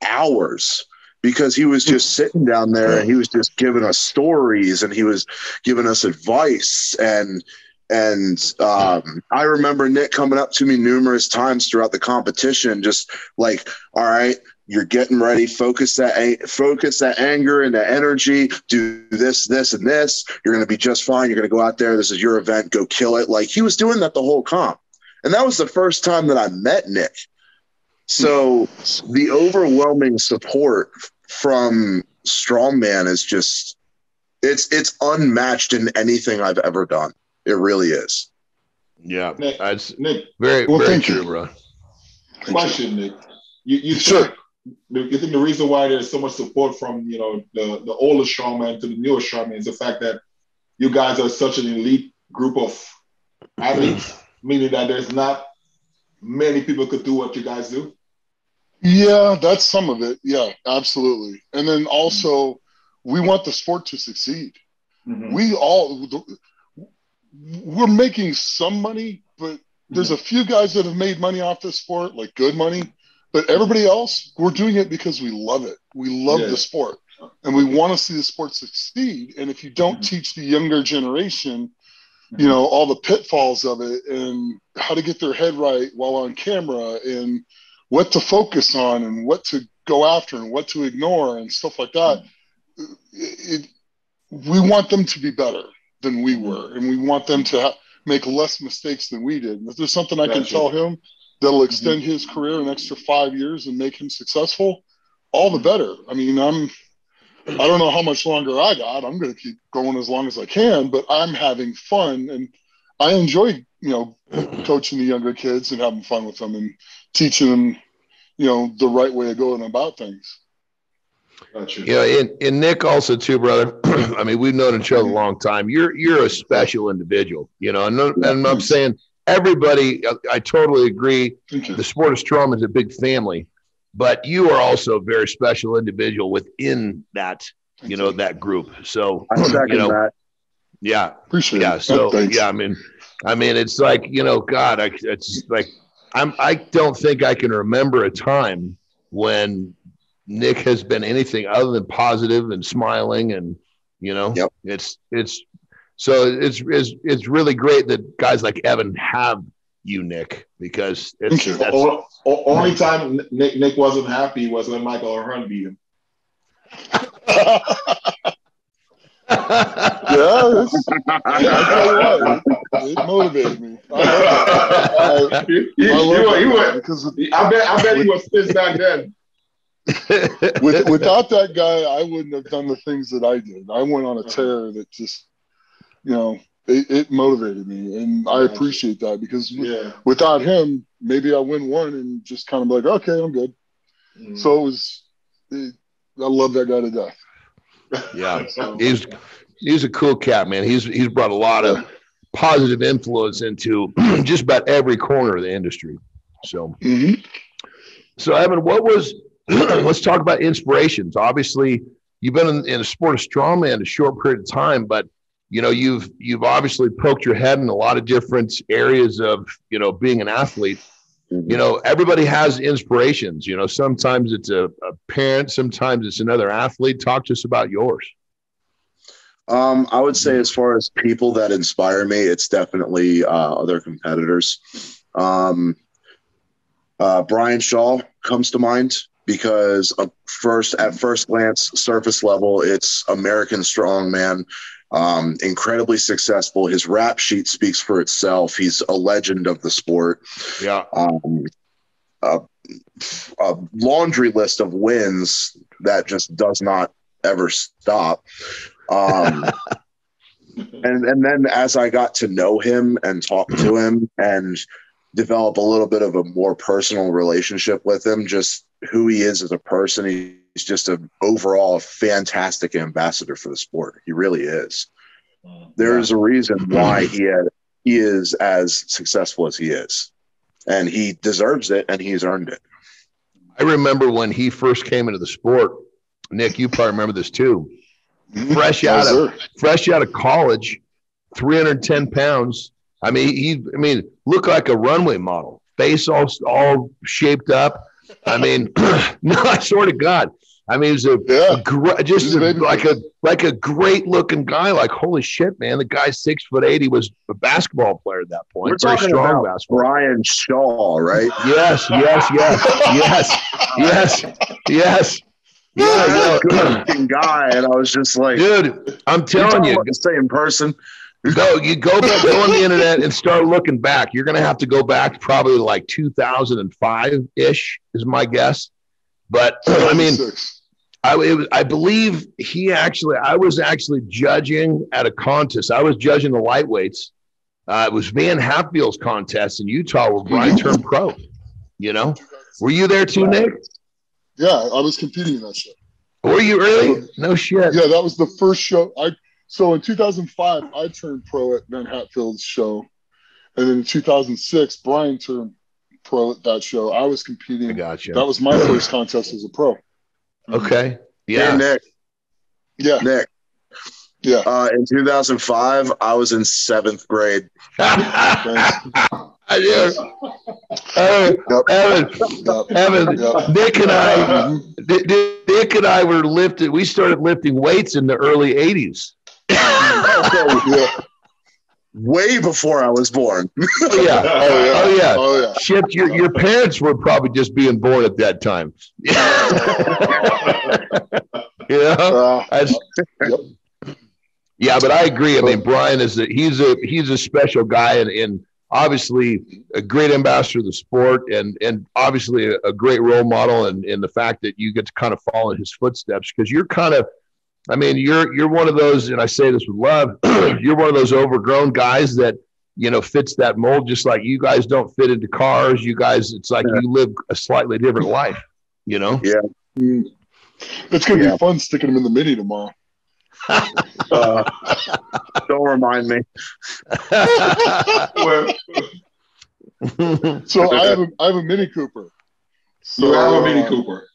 Speaker 4: hours because he was just sitting down there and he was just giving us stories and he was giving us advice. And I remember Nick coming up to me numerous times throughout the competition, just like, all right, you're getting ready. Focus that anger and that energy. Do this, and this. You're going to be just fine. You're going to go out there. This is your event. Go kill it. Like he was doing that the whole comp. And that was the first time that I met Nick. So the overwhelming support from Strongman is just, it's unmatched in anything I've ever done. It really is.
Speaker 3: Yeah.
Speaker 5: Nick,
Speaker 3: very true, bro.
Speaker 5: Question, Nick. You
Speaker 6: sure.
Speaker 5: You think the reason why there's so much support from, you know, the older strongman to the newer strongman is the fact that you guys are such an elite group of athletes? Meaning that there's not many people could do what you guys do?
Speaker 6: Yeah, that's some of it. Yeah, absolutely. And then also, we want the sport to succeed. We're making some money, but there's a few guys that have made money off this sport, like good money. But everybody else, we're doing it because we love it. We love the sport. And we want to see the sport succeed. And if you don't teach the younger generation, you know, all the pitfalls of it and how to get their head right while on camera and what to focus on and what to go after and what to ignore and stuff like that. We want them to be better than we were. And we want them to make less mistakes than we did. And if there's something I can tell him that'll extend his career an extra 5 years and make him successful, all the better. I mean, I don't know how much longer I got. I'm going to keep going as long as I can, but I'm having fun, and I enjoy, coaching the younger kids and having fun with them and teaching them, the right way of going about things.
Speaker 3: Yeah, and Nick also too, brother. I mean, we've known each other a long time. You're a special individual, and I'm saying everybody. I totally agree. The sport of strongman is a big family, but you are also a very special individual within that, that group. So
Speaker 4: I second that.
Speaker 3: Yeah,
Speaker 6: appreciate it.
Speaker 3: Yeah, so yeah, I mean, it's like God, it's like I don't think I can remember a time when Nick has been anything other than positive and smiling, and it's really great that guys like Evan have you, Nick, because it's
Speaker 5: only time Nick wasn't happy was when Michael O'Hearn beat him.
Speaker 6: Yeah, I tell you what, it motivated me.
Speaker 5: I bet he was pissed back then.
Speaker 6: Without that guy, I wouldn't have done the things that I did. I went on a tear that just, it motivated me, and I appreciate that, because without him, maybe I win one and just kind of like, okay, I'm good. So I love that guy to death.
Speaker 3: Yeah, he's a cool cat, man. He's brought a lot of positive influence into just about every corner of the industry. So, so Evan, what was? Let's talk about inspirations. Obviously, you've been in the sport of strongman a short period of time, but you've obviously poked your head in a lot of different areas of being an athlete. Everybody has inspirations. Sometimes it's a parent, sometimes it's another athlete. Talk to us about yours.
Speaker 4: I would say, as far as people that inspire me, it's definitely other competitors. Brian Shaw comes to mind, because at first glance, surface level, it's American strongman. Incredibly successful. His rap sheet speaks for itself. He's a legend of the sport.
Speaker 3: Yeah.
Speaker 4: A laundry list of wins that just does not ever stop. And then as I got to know him and talk to him and develop a little bit of a more personal relationship with him, just who he is as a person, he's just an overall fantastic ambassador for the sport. He really is. There's a reason why he is as successful as he is, and he deserves it, and he's earned it.
Speaker 3: I remember when he first came into the sport, Nick, you probably remember this too. Fresh out of college, 310 pounds. I mean, looked like a runway model, face all shaped up. I mean, no, I swear to God. I mean, he was like a great looking guy. Like, holy shit, man! The guy's 6'8". He was a basketball player at that point.
Speaker 4: We're talking about Brian Shaw, right?
Speaker 3: Yes.
Speaker 4: Yeah, good looking guy, and I was just like,
Speaker 3: dude, I'm telling you,
Speaker 4: same person.
Speaker 3: Go on the internet and start looking back. You're going to have to go back probably like 2005-ish is my guess. But I mean, I believe I was actually judging at a contest. I was judging the lightweights. It was Van Hatfield's contest in Utah where Brian turned pro. Were you there too, Nick?
Speaker 6: Yeah, I was competing in that show.
Speaker 3: Were you really? No shit.
Speaker 6: Yeah, that was the first show. So in 2005, I turned pro at Van Hatfield's show. And then in 2006, Brian turned pro at that show. I was competing.
Speaker 3: I gotcha.
Speaker 6: That was my first contest as a pro.
Speaker 3: Okay. Yeah.
Speaker 4: Hey, Nick.
Speaker 6: Yeah.
Speaker 4: Nick.
Speaker 6: Yeah.
Speaker 4: In 2005, I was in 7th grade.
Speaker 3: I do. Evan, Nick and I were lifting. We started lifting weights in the early 80s.
Speaker 4: Way before I was born.
Speaker 3: Oh yeah. Shit, your parents were probably just being born at that time. Yeah, but I agree. I mean, Brian he's a special guy, and obviously a great ambassador of the sport, and obviously a great role model, and the fact that you get to kind of follow in his footsteps, because you're kind of, I mean, you're one of those, and I say this with love, you're one of those overgrown guys that, you know, fits that mold, just like you guys don't fit into cars. You guys, it's like you live a slightly different life, you know?
Speaker 4: Yeah.
Speaker 6: It's going to be fun sticking him in the mini tomorrow.
Speaker 4: Don't remind me.
Speaker 6: So I have a Mini Cooper. So,
Speaker 5: you have a Mini Cooper?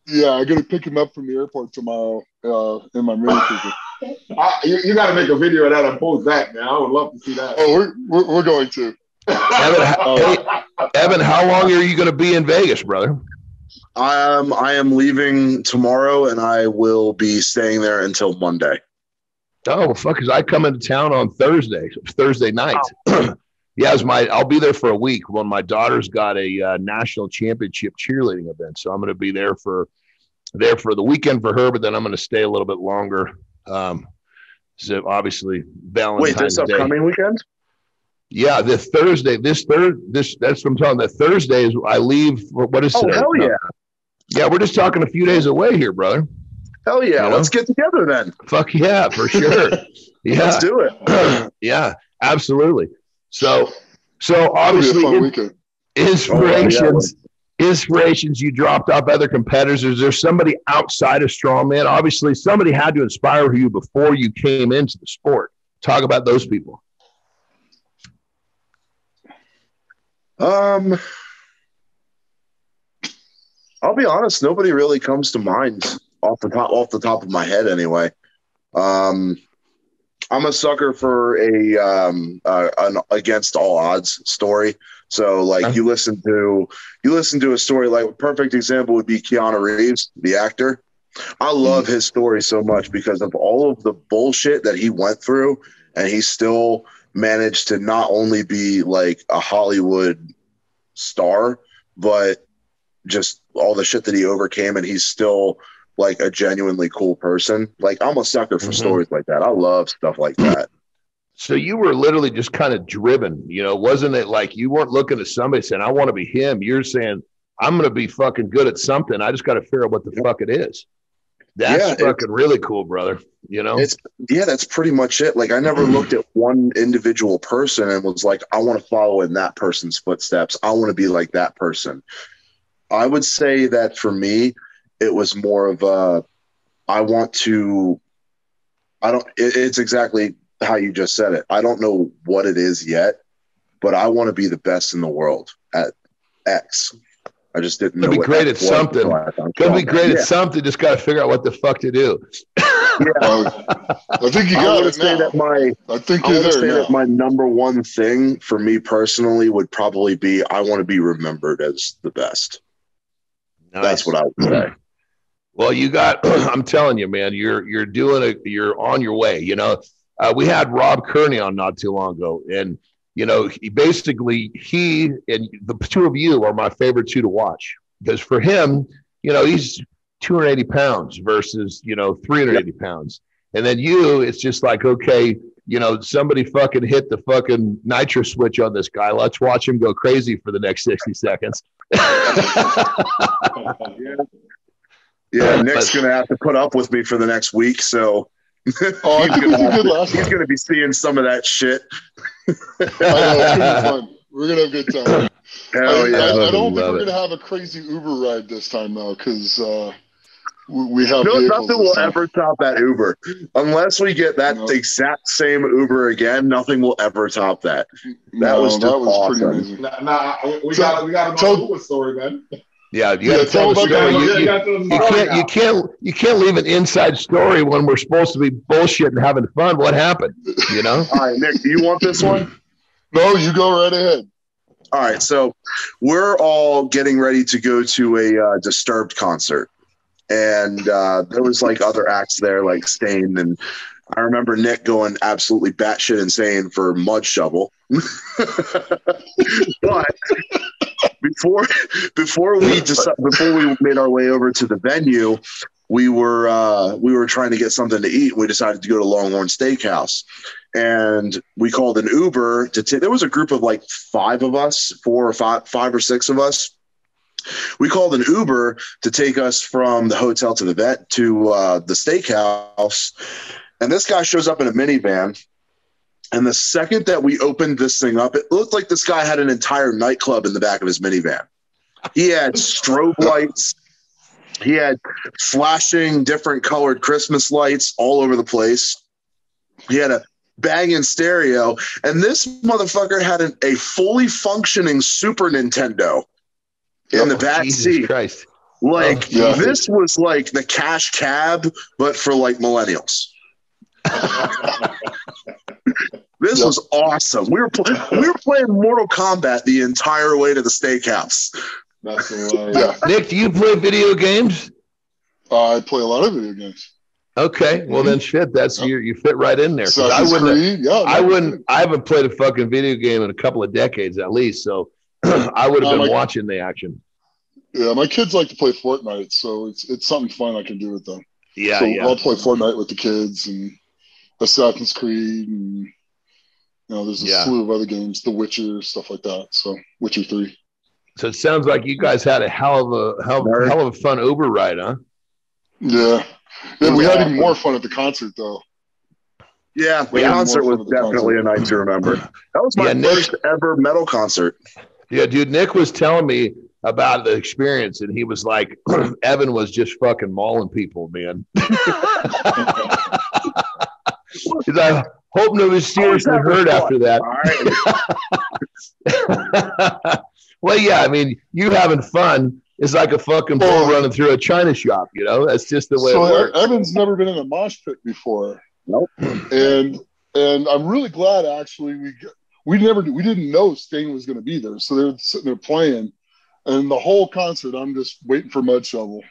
Speaker 6: Yeah, I'm going to pick him up from the airport tomorrow in my Mini Cooper.
Speaker 5: You got to make a video of that and post that, man. I would love to see that.
Speaker 6: Oh, we're going to.
Speaker 3: Evan, how long are you going to be in Vegas, brother?
Speaker 4: I am leaving tomorrow, and I will be staying there until Monday.
Speaker 3: Oh, well, fuck, because I come into town on Thursday night. Oh. Yeah, I'll be there for a week when my daughter's got a national championship cheerleading event. So I'm going to be there for the weekend for her, but then I'm going to stay a little bit longer. So obviously Valentine's
Speaker 4: Day. Wait, this upcoming weekend?
Speaker 3: Yeah, this Thursday. That's what I'm talking about. Thursday is I leave. What is today?
Speaker 4: Oh, hell yeah.
Speaker 3: Yeah, we're just talking a few days away here, brother.
Speaker 4: Hell yeah. You know? Let's get together then.
Speaker 3: Fuck yeah, for sure. Yeah.
Speaker 4: Let's do it.
Speaker 3: Yeah, absolutely. So obviously inspirations you dropped off other competitors. Is there somebody outside of strongman? Obviously, somebody had to inspire you before you came into the sport. Talk about those people.
Speaker 4: I'll be honest, nobody really comes to mind off the top of my head anyway. I'm a sucker for an against all odds story. So like you listen to a story, like a perfect example would be Keanu Reeves, the actor. I love his story so much because of all of the bullshit that he went through, and he still managed to not only be like a Hollywood star, but just all the shit that he overcame, and he's still like a genuinely cool person. Like, I'm a sucker for stories like that. I love stuff like that.
Speaker 3: So you were literally just kind of driven, you know, wasn't it like you weren't looking at somebody saying, I want to be him. You're saying, I'm going to be fucking good at something. I just got to figure out what the fuck it is. That's fucking really cool, brother. You know?
Speaker 4: That's pretty much it. Like, I never looked at one individual person and was like, I want to follow in that person's footsteps. I want to be like that person. I would say that for me, it was more of it's exactly how you just said it. I don't know what it is yet, but I want to be the best in the world at X. I just didn't know.
Speaker 3: Be great at something. Gonna be great at something. Just got to figure out what the fuck to do.
Speaker 6: I think you got it now. I think you're there now.
Speaker 4: My number one thing for me personally would probably be I want to be remembered as the best. Nice. That's what I would say.
Speaker 3: Well, you got. I'm telling you, man. You're You're on your way. You know, we had Rob Kearney on not too long ago, and you know, he and the two of you are my favorite two to watch, because for him, you know, he's 280 pounds versus, you know, 380 pounds. And then it's just like, okay, you know, somebody fucking hit the fucking nitro switch on this guy. Let's watch him go crazy for the next 60 seconds.
Speaker 4: Yeah, Nick's going to have to put up with me for the next week. So he's going to be seeing some of that shit.
Speaker 6: It's going to be fun. We're going to have a good time.
Speaker 4: Hell yeah.
Speaker 6: I don't think we're going to have a crazy Uber ride this time, though, because we have
Speaker 4: nothing will ever top that Uber. Unless we get that exact same Uber again, nothing will ever top that. That was awesome.
Speaker 6: Pretty amazing.
Speaker 5: We got to know the Uber story, man.
Speaker 3: Yeah, you got to tell the story. You can't leave an inside story when we're supposed to be bullshit and having fun. What happened? You know.
Speaker 4: All right, Nick, do you want this one?
Speaker 6: No, you go right ahead.
Speaker 4: All right, so we're all getting ready to go to a Disturbed concert, and there was like other acts there, like Stain, and I remember Nick going absolutely batshit insane for Mud Shovel. But before we made our way over to the venue, we were trying to get something to eat. We decided to go to Longhorn Steakhouse, and we called an Uber to take. There was a group of like 5 of us, 5 or 6 of us. We called an Uber to take us from the hotel to the steakhouse, and this guy shows up in a minivan. And the second that we opened this thing up, it looked like this guy had an entire nightclub in the back of his minivan. He had strobe lights. He had flashing different colored Christmas lights all over the place. He had a banging stereo. And this motherfucker had a fully functioning Super Nintendo in the back seat.
Speaker 3: Christ.
Speaker 4: Like, this was like the cash cab, but for like millennials. This was awesome. We were playing Mortal Kombat the entire way to the steakhouse.
Speaker 5: That's hilarious.
Speaker 3: Nick, do you play video games?
Speaker 6: I play a lot of video games.
Speaker 3: Okay, well then, shit, that's you fit right in there. I haven't played a fucking video game in a couple of decades at least, so I would have been watching the action.
Speaker 6: Yeah, my kids like to play Fortnite, so it's something fun I can do with them.
Speaker 3: Yeah,
Speaker 6: so I'll play Fortnite with the kids and Assassin's Creed, and there's a slew of other games, The Witcher, stuff like that. So Witcher 3.
Speaker 3: So it sounds like you guys had a hell of a fun Uber ride, huh?
Speaker 6: Yeah, we had even more fun at the concert, though.
Speaker 4: Yeah, the concert was definitely a night to remember. That was my first ever metal concert.
Speaker 3: Yeah, dude, Nick was telling me about the experience, and he was like, Evan was just fucking mauling people, man. He's like, hope no was seriously hurt after that. Well, yeah, I mean, you having fun is like a fucking bull running through a china shop, That's just the way it works.
Speaker 6: Evan's never been in a mosh pit before.
Speaker 4: Nope.
Speaker 6: And I'm really glad, actually, we didn't know Sting was going to be there. So they were sitting there playing, and the whole concert, I'm just waiting for Mud Shovel.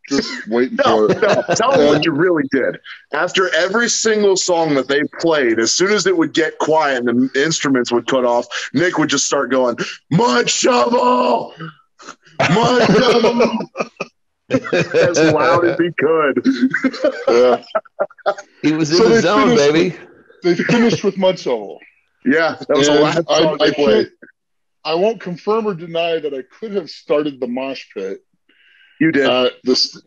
Speaker 6: Just waiting for it.
Speaker 4: No, tell them what you really did. After every single song that they played, as soon as it would get quiet and the instruments would cut off, Nick would just start going, Mud Shovel! Mud Shovel! As loud as he could.
Speaker 6: Yeah.
Speaker 3: He was in the zone, baby.
Speaker 6: They finished with Mud Shovel.
Speaker 4: Yeah, that was the last song they played.
Speaker 6: I won't confirm or deny that I could have started the mosh pit.
Speaker 4: You did.
Speaker 6: I
Speaker 4: was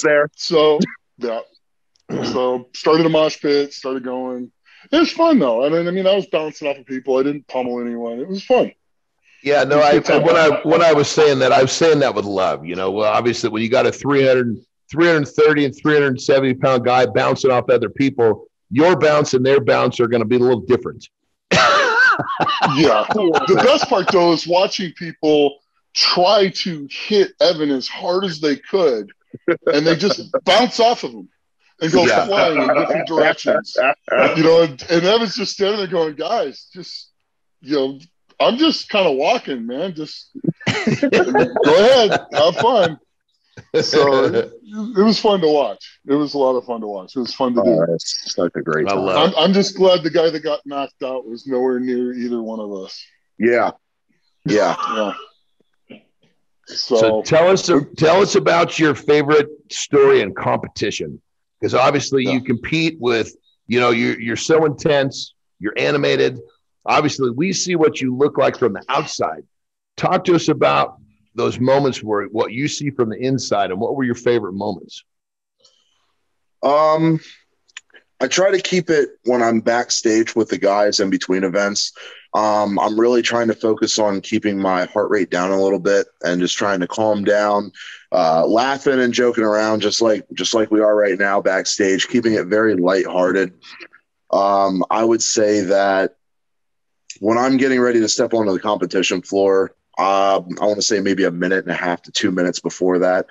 Speaker 4: there.
Speaker 6: So started a mosh pit, started going. It was fun, though. I mean, I was bouncing off of people. I didn't pummel anyone. It was fun.
Speaker 3: Yeah, no, when I was saying that, I was saying that with love. Well, obviously, when you got a 330 and 370-pound guy bouncing off other people, your bounce and their bounce are going to be a little different.
Speaker 6: Yeah. The best part, though, is watching people try to hit Evan as hard as they could, and they just bounce off of him and go flying in different directions. And Evan's just standing there going, guys, just, I'm just kind of walking, man. Just go ahead, have fun. So it was fun to watch. It was a lot of fun to watch. It was fun to do.
Speaker 4: It's such a great time.
Speaker 6: I'm just glad the guy that got knocked out was nowhere near either one of us.
Speaker 4: Yeah.
Speaker 3: So tell us about your favorite story in competition, because obviously you compete with, you're so intense, you're animated. Obviously, we see what you look like from the outside. Talk to us about those moments where what you see from the inside, and what were your favorite moments?
Speaker 4: I try to keep it when I'm backstage with the guys in between events. I'm really trying to focus on keeping my heart rate down a little bit and just trying to calm down, laughing and joking around just like we are right now backstage, keeping it very lighthearted. I would say that when I'm getting ready to step onto the competition floor, I want to say maybe a minute and a half to 2 minutes before that,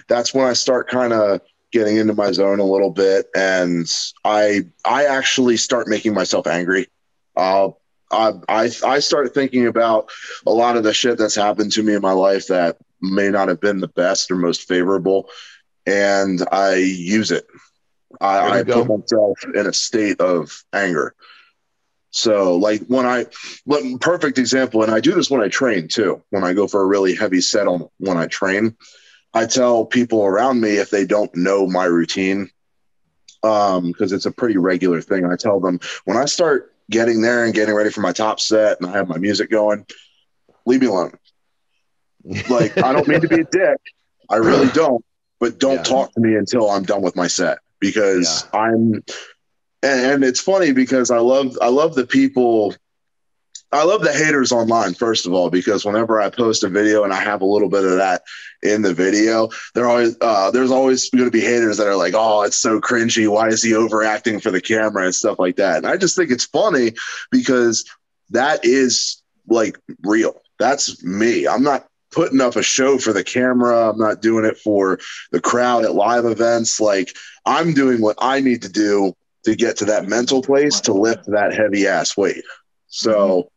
Speaker 4: that's when I start kind of getting into my zone a little bit, and I actually start making myself angry. I start thinking about a lot of the shit that's happened to me in my life that may not have been the best or most favorable, and I use it. I put myself in a state of anger. So like perfect example, and I do this when I train too. When I go for a really heavy set when I train, I tell people around me if they don't know my routine, because it's a pretty regular thing. I tell them when I start getting there and getting ready for my top set and I have my music going, leave me alone. Like, I don't mean to be a dick. I really don't. But don't talk to me until I'm done with my set, because and it's funny because I love the people. I love the haters online, first of all, because whenever I post a video and I have a little bit of that in the video, there's always going to be haters that are like, oh, it's so cringy. Why is he overacting for the camera and stuff like that? And I just think it's funny because that is like real. That's me. I'm not putting up a show for the camera. I'm not doing it for the crowd at live events. Like, I'm doing what I need to do to get to that mental place to lift that heavy ass weight. So,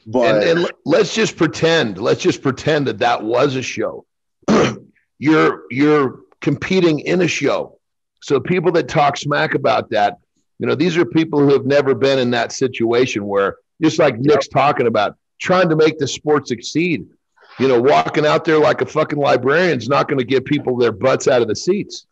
Speaker 4: but
Speaker 3: and let's just pretend that was a show. You're competing in a show. So people that talk smack about that, these are people who have never been in that situation where, just like Nick's talking about, trying to make the sport succeed. Walking out there like a fucking librarian is not going to get people their butts out of the seats,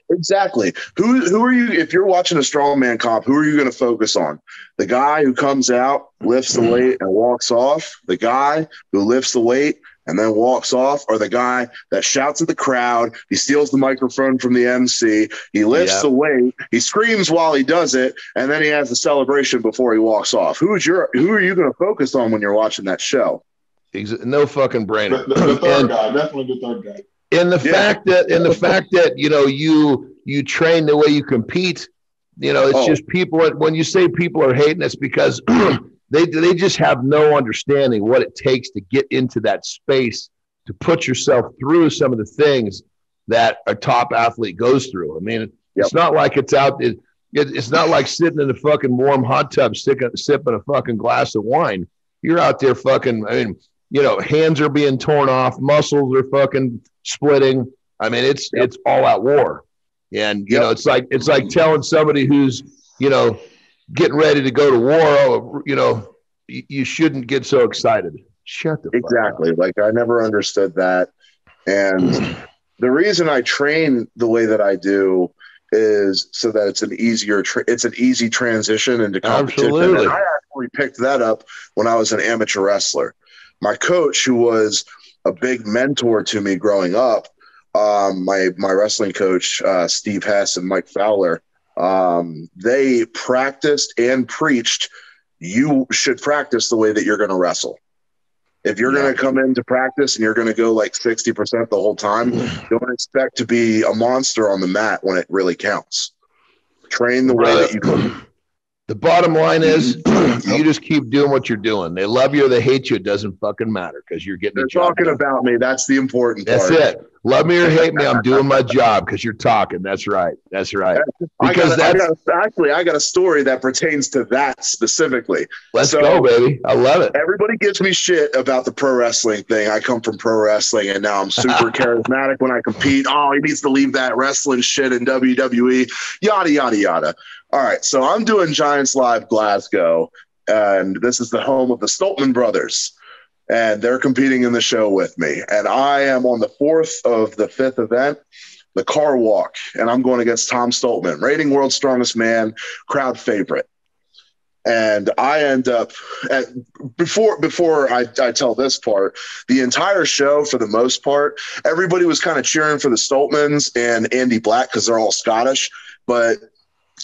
Speaker 4: Exactly. Who are you, if you're watching a strongman comp, who are you going to focus on? The guy who comes out, lifts the weight, and walks off? The guy who lifts the weight and then walks off? Or the guy that shouts at the crowd, he steals the microphone from the MC, he lifts the weight, he screams while he does it, and then he has the celebration before he walks off? Who are you going to focus on when you're watching that show?
Speaker 3: No fucking brainer.
Speaker 5: The third guy, definitely the third guy.
Speaker 3: And the fact that you train the way you compete, it's just people. When you say people are hating, it's because they just have no understanding what it takes to get into that space, to put yourself through some of the things that a top athlete goes through. I mean, it's not like it's out. It's not like sitting in a fucking warm hot tub, sipping a fucking glass of wine. You're out there fucking. I mean, hands are being torn off, muscles are fucking splitting. I mean, it's all out war. And, it's like telling somebody who's, getting ready to go to war, you shouldn't get so excited. Shut the fuck
Speaker 4: Exactly.
Speaker 3: up.
Speaker 4: Like, I never understood that. And the reason I train the way that I do is so that it's an easy transition into competition.
Speaker 3: Absolutely.
Speaker 4: And I actually picked that up when I was an amateur wrestler. My coach, who was a big mentor to me growing up, my wrestling coach, Steve Hess and Mike Fowler, they practiced and preached, you should practice the way that you're going to wrestle. If you're going to come into practice and you're going to go like 60% the whole time, don't expect to be a monster on the mat when it really counts. Train the way that you can.
Speaker 3: The bottom line is you just keep doing what you're doing. They love you or they hate you. It doesn't fucking matter because you're getting
Speaker 4: They're talking about me. That's the important part.
Speaker 3: That's it. Love me or hate me, I'm doing my job because you're talking. That's right. That's right. Because
Speaker 4: I got a story that pertains to that specifically.
Speaker 3: Let's go, baby. I love it.
Speaker 4: Everybody gives me shit about the pro wrestling thing. I come from pro wrestling, and now I'm super charismatic when I compete. Oh, he needs to leave that wrestling shit in WWE. Yada, yada, yada. All right, so I'm doing Giants Live Glasgow, and this is the home of the Stoltman brothers. And they're competing in the show with me. And I am on the fourth of the fifth event, the car walk, and I'm going against Tom Stoltman, rating World's Strongest Man, crowd favorite. And I end up before I tell this part, the entire show, for the most part, everybody was kind of cheering for the Stoltmans and Andy Black because they're all Scottish, but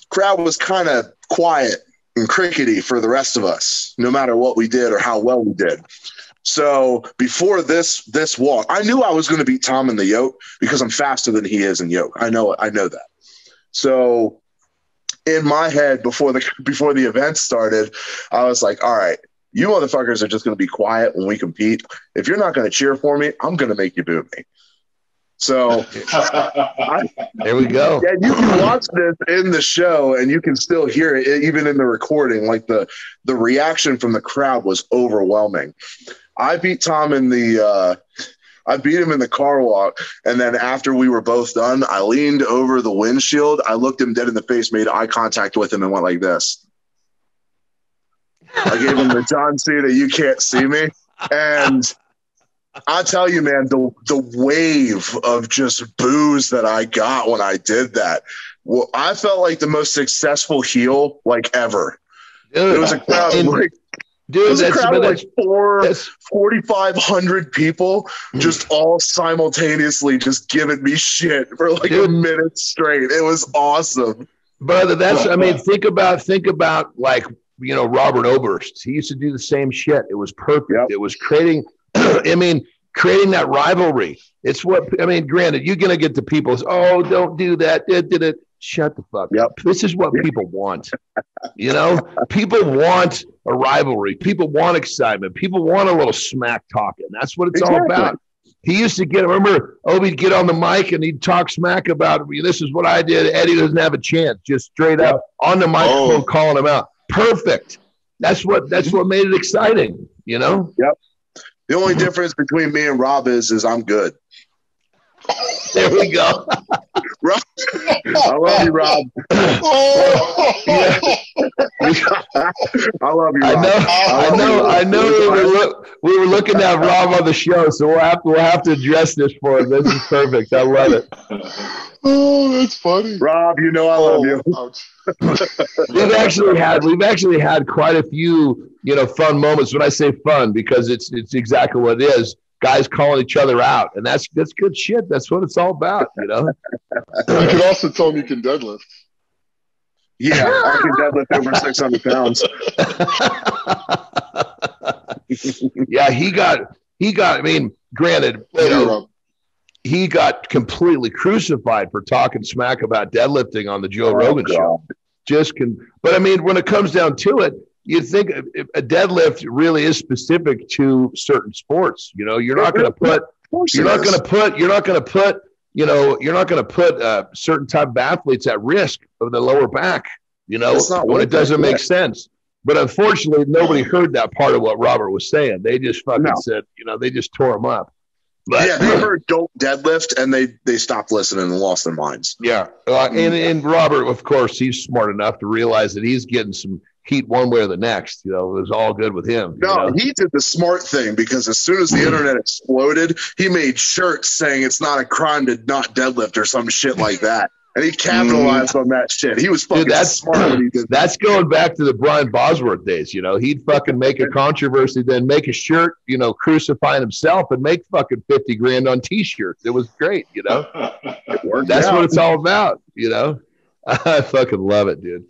Speaker 4: crowd was kind of quiet and crickety for the rest of us, no matter what we did or how well we did. So before this walk, I knew I was going to beat Tom in the yoke because I'm faster than he is in yoke. I know that. So in my head, before the event started, I was like, all right, you motherfuckers are just going to be quiet when we compete. If you're not going to cheer for me, I'm going to make you boo me. So
Speaker 3: there we go.
Speaker 4: Yeah, you can watch this in the show and you can still hear it even in the recording. Like the reaction from the crowd was overwhelming. I beat Tom in I beat him in the car walk, and then after we were both done, I leaned over the windshield. I looked him dead in the face, made eye contact with him, and went like this. I gave him the John Cena, you can't see me. And I tell you, man, the wave of just boos that I got when I did that, well, I felt like the most successful heel like ever.
Speaker 3: Dude,
Speaker 4: it was a crowd of like,
Speaker 3: dude,
Speaker 4: it was a crowd of like 4,500 people just all simultaneously just giving me shit for like a minute straight. It was awesome.
Speaker 3: Brother, I mean, think about like, you know, Robert Oberst. He used to do the same shit. It was perfect. Yep. It was creating that rivalry. It's what, I mean, granted, you're going to get the people, oh, don't do that. Shut the fuck up. This is what people want. You know, people want a rivalry. People want excitement. People want a little smack talking. That's what it's all about. He used to remember, Obi'd get on the mic and he'd talk smack about, this is what I did. Eddie doesn't have a chance. Just straight up on the microphone, calling him out. Perfect. That's what made it exciting, you know?
Speaker 4: Yep. The only difference between me and Rob is I'm good.
Speaker 3: There we go.
Speaker 4: Rob, I love you, Rob. I love you, Rob.
Speaker 3: I know. We were looking at Rob on the show, so we'll have to address this for him. This is perfect. I love it.
Speaker 6: Oh, that's funny,
Speaker 4: Rob. You know I love you.
Speaker 3: We've actually had quite a few, you know, fun moments. When I say fun, because it's exactly what it is. Guys calling each other out, and that's good shit. That's what it's all about, you know.
Speaker 6: You can also tell him you can deadlift.
Speaker 4: Yeah, I can deadlift over 600 pounds.
Speaker 3: Yeah, he got. I mean, granted, you know, he got completely crucified for talking smack about deadlifting on the Joe Rogan show. But I mean, when it comes down to it, you think a deadlift really is specific to certain sports. You know, you're not going to put certain type of athletes at risk of the lower back, you know, when it doesn't make sense. But unfortunately, nobody heard that part of what Robert was saying. They just fucking said, you know, they just tore him up. But,
Speaker 4: yeah, they heard "don't deadlift" and they stopped listening and lost their minds.
Speaker 3: Yeah, and Robert, of course, he's smart enough to realize that he's getting some heat one way or the next. You know, it was all good with him.
Speaker 4: No, he did the smart thing, because as soon as the internet exploded, he made shirts saying it's not a crime to not deadlift or some shit like that. And he capitalized on that shit. He was fucking smart when he did that.
Speaker 3: That's going back to the Brian Bosworth days, you know. He'd fucking make a controversy, then make a shirt, you know, crucifying himself, and make fucking 50 grand on T-shirts. It was great, you know. That's what it's all about, you know. I fucking love it, dude.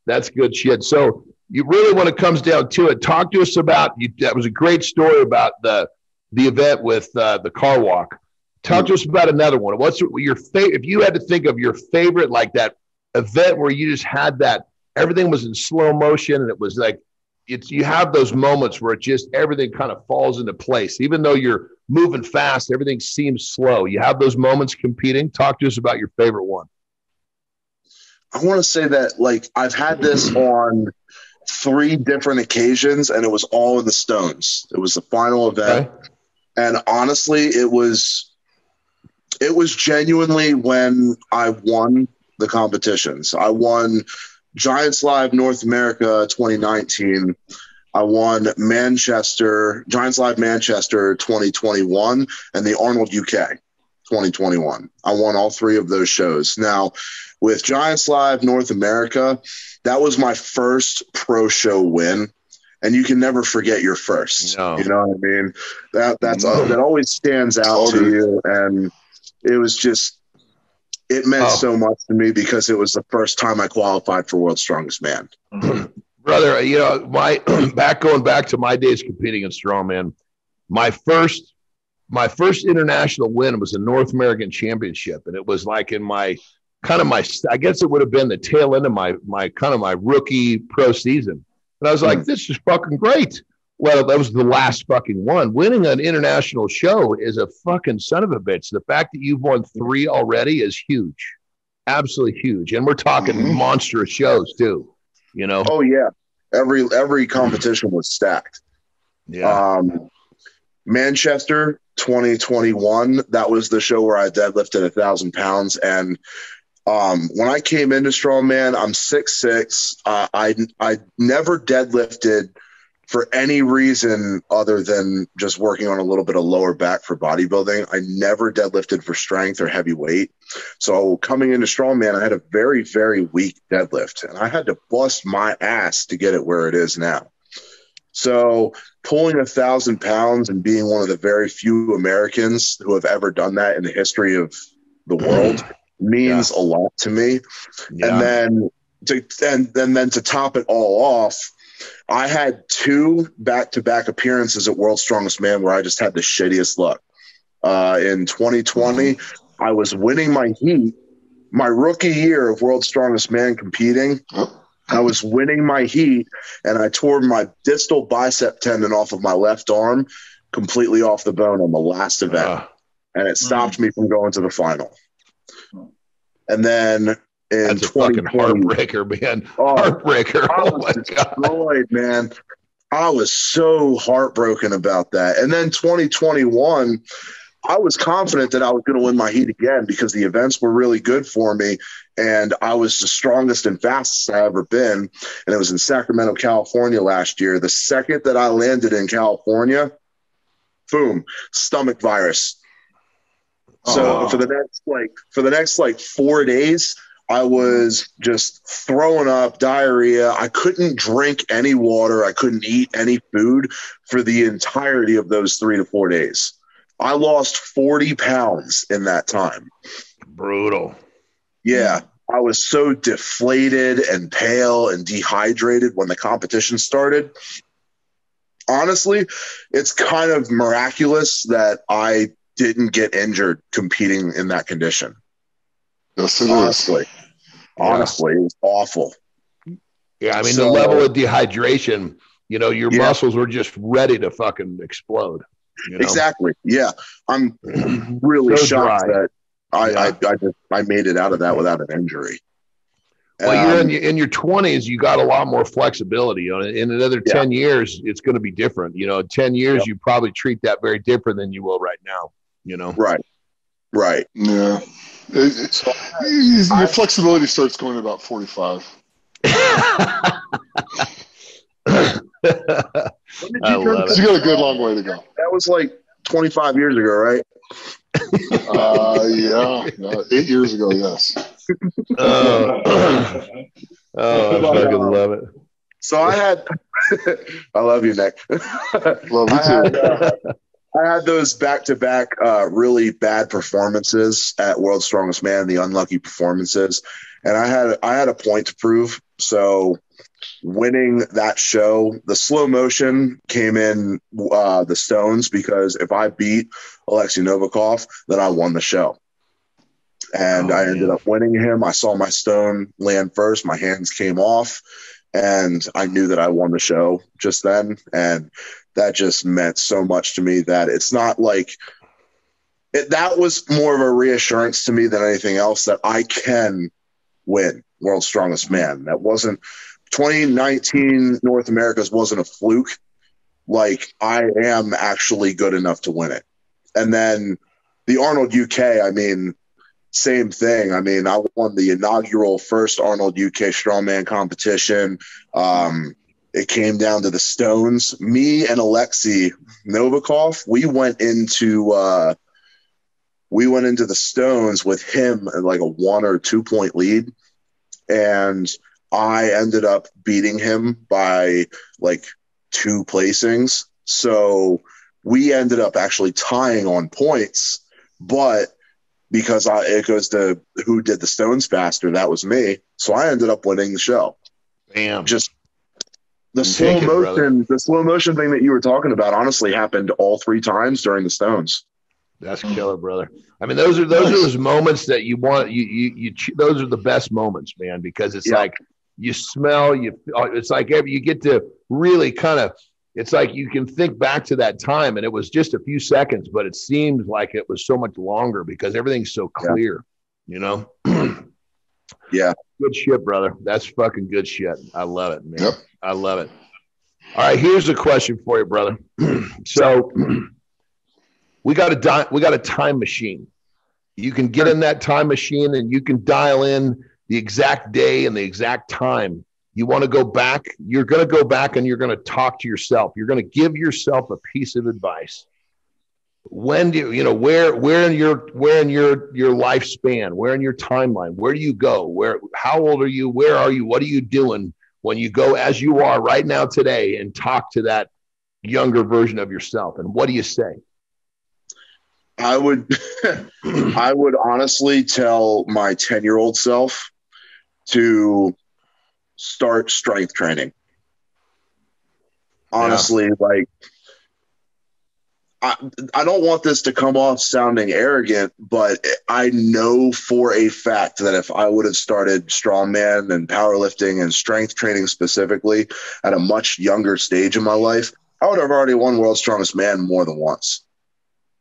Speaker 3: That's good shit. So you really, when it comes down to it, talk to us about that was a great story about the event with the car walk. Talk to us about another one. What's your favorite? If you had to think of your favorite, like that event where you just had that everything was in slow motion, and it was like you have those moments where it just everything kind of falls into place. Even though you're moving fast, everything seems slow. You have those moments competing. Talk to us about your favorite one.
Speaker 4: I want to say that, like, I've had this on 3 different occasions, and it was all in the Stones. It was the final event. Okay. And honestly, it was genuinely when I won the competitions. I won Giants Live North America 2019. I won Giants Live Manchester 2021, and the Arnold UK 2021. I won all 3 of those shows. Now, with Giants Live North America, that was my first pro show win. And you can never forget your first. No. You know what I mean? That always stands out to you. And it was just, it meant so much to me, because it was the first time I qualified for World's Strongest Man.
Speaker 3: Brother, you know, going back to my days competing in strongman, my first international win was a North American Championship, and it was like in I guess it would have been the tail end of my rookie pro season. And I was like, this is fucking great. Well, that was the last fucking one. Winning an international show is a fucking son of a bitch. The fact that you've won 3 already is huge. Absolutely huge. And we're talking monstrous shows too, you know?
Speaker 4: Oh yeah. Every competition was stacked.
Speaker 3: Yeah.
Speaker 4: Manchester 2021, that was the show where I deadlifted 1,000 pounds. And when I came into strongman, I'm 6'6". I never deadlifted for any reason other than just working on a little bit of lower back for bodybuilding, I never deadlifted for strength or heavy weight. So coming into strongman, I had a very, very weak deadlift, and I had to bust my ass to get it where it is now. So pulling 1,000 pounds and being one of the very few Americans who have ever done that in the history of the world means a lot to me. And then to top it all off, I had 2 back-to-back appearances at World's Strongest Man where I just had the shittiest luck. In 2020, I was winning my heat. My rookie year of World's Strongest Man competing, I was winning my heat, and I tore my distal bicep tendon off of my left arm completely off the bone on the last event. And it stopped me from going to the final. And then in
Speaker 3: that's a fucking heartbreaker, man. Heartbreaker.
Speaker 4: I was destroyed, man. I was so heartbroken about that. And then 2021, I was confident that I was going to win my heat again because the events were really good for me, and I was the strongest and fastest I've ever been. And it was in Sacramento, California last year. The second that I landed in California, boom, stomach virus. So for the next 4 days, I was just throwing up, diarrhea. I couldn't drink any water. I couldn't eat any food for the entirety of those 3 to 4 days. I lost 40 pounds in that time.
Speaker 3: Brutal.
Speaker 4: Yeah. I was so deflated and pale and dehydrated when the competition started. Honestly, it's kind of miraculous that I didn't get injured competing in that condition.
Speaker 6: Yes, it
Speaker 4: honestly.
Speaker 6: is.
Speaker 4: Honestly, it was awful.
Speaker 3: Yeah, I mean, the level of dehydration, your muscles were just ready to fucking explode.
Speaker 4: Exactly. Yeah. I'm really
Speaker 3: so
Speaker 4: shocked
Speaker 3: dry.
Speaker 4: that I made it out of that without an injury.
Speaker 3: Well, you're in your 20s, you got a lot more flexibility. In another 10 years, it's going to be different. 10 years, you probably treat that very different than you will right now.
Speaker 4: Right.
Speaker 6: Yeah. Your flexibility starts going about 45.
Speaker 4: When did you turn?
Speaker 6: You got a good long way to go.
Speaker 4: That was like 25 years ago, right?
Speaker 6: Yeah, 8 years ago, yes.
Speaker 3: I fucking love it.
Speaker 4: So I had, I love you, Nick.
Speaker 6: Love you too.
Speaker 4: I had those back-to-back really bad performances at World's Strongest Man, the unlucky performances, and I had a point to prove. So winning that show, the slow motion came in the stones, because if I beat Alexei Novikov, then I won the show. And I ended up winning him. I saw my stone land first. My hands came off, and I knew that I won the show just then. And that just meant so much to me that it's not like that was more of a reassurance to me than anything else that I can win World's Strongest Man. That wasn't 2019 North America's wasn't a fluke. Like, I am actually good enough to win it. And then the Arnold UK, I mean, same thing. I mean, I won the inaugural first Arnold UK Strongman competition. It came down to the stones. Me and Alexei Novikov, we went into the stones with him at like a 1 or 2 point lead, and I ended up beating him by like 2 placings. So we ended up actually tying on points, but because it goes to who did the stones faster, that was me. So I ended up winning the show.
Speaker 3: Damn.
Speaker 4: Just the slow motion thing that you were talking about honestly happened all 3 times during the stones.
Speaker 3: That's killer, brother. I mean, those are those moments that you want. Those are the best moments, man, because it's like you smell. It's like you get to really kind of. It's like you can think back to that time, and it was just a few seconds, but it seems like it was so much longer because everything's so clear. Yeah. Good shit, brother. That's fucking good shit. I love it, man. Yep. I love it. All right, here's a question for you, brother. So we got a time machine. You can get in that time machine and you can dial in the exact day and the exact time You want to go back, you're going to go back and you're going to talk to yourself. You're going to give yourself a piece of advice. When do you know, where in your lifespan, where in your timeline, where do you go? How old are you? Where are you? What are you doing when you go as you are right now today and talk to that younger version of yourself? And what do you say?
Speaker 4: I would honestly tell my 10-year-old self to start strength training. Honestly, like, I don't want this to come off sounding arrogant, but I know for a fact that if I would have started strongman and powerlifting and strength training specifically at a much younger stage in my life, I would have already won World's Strongest Man more than once.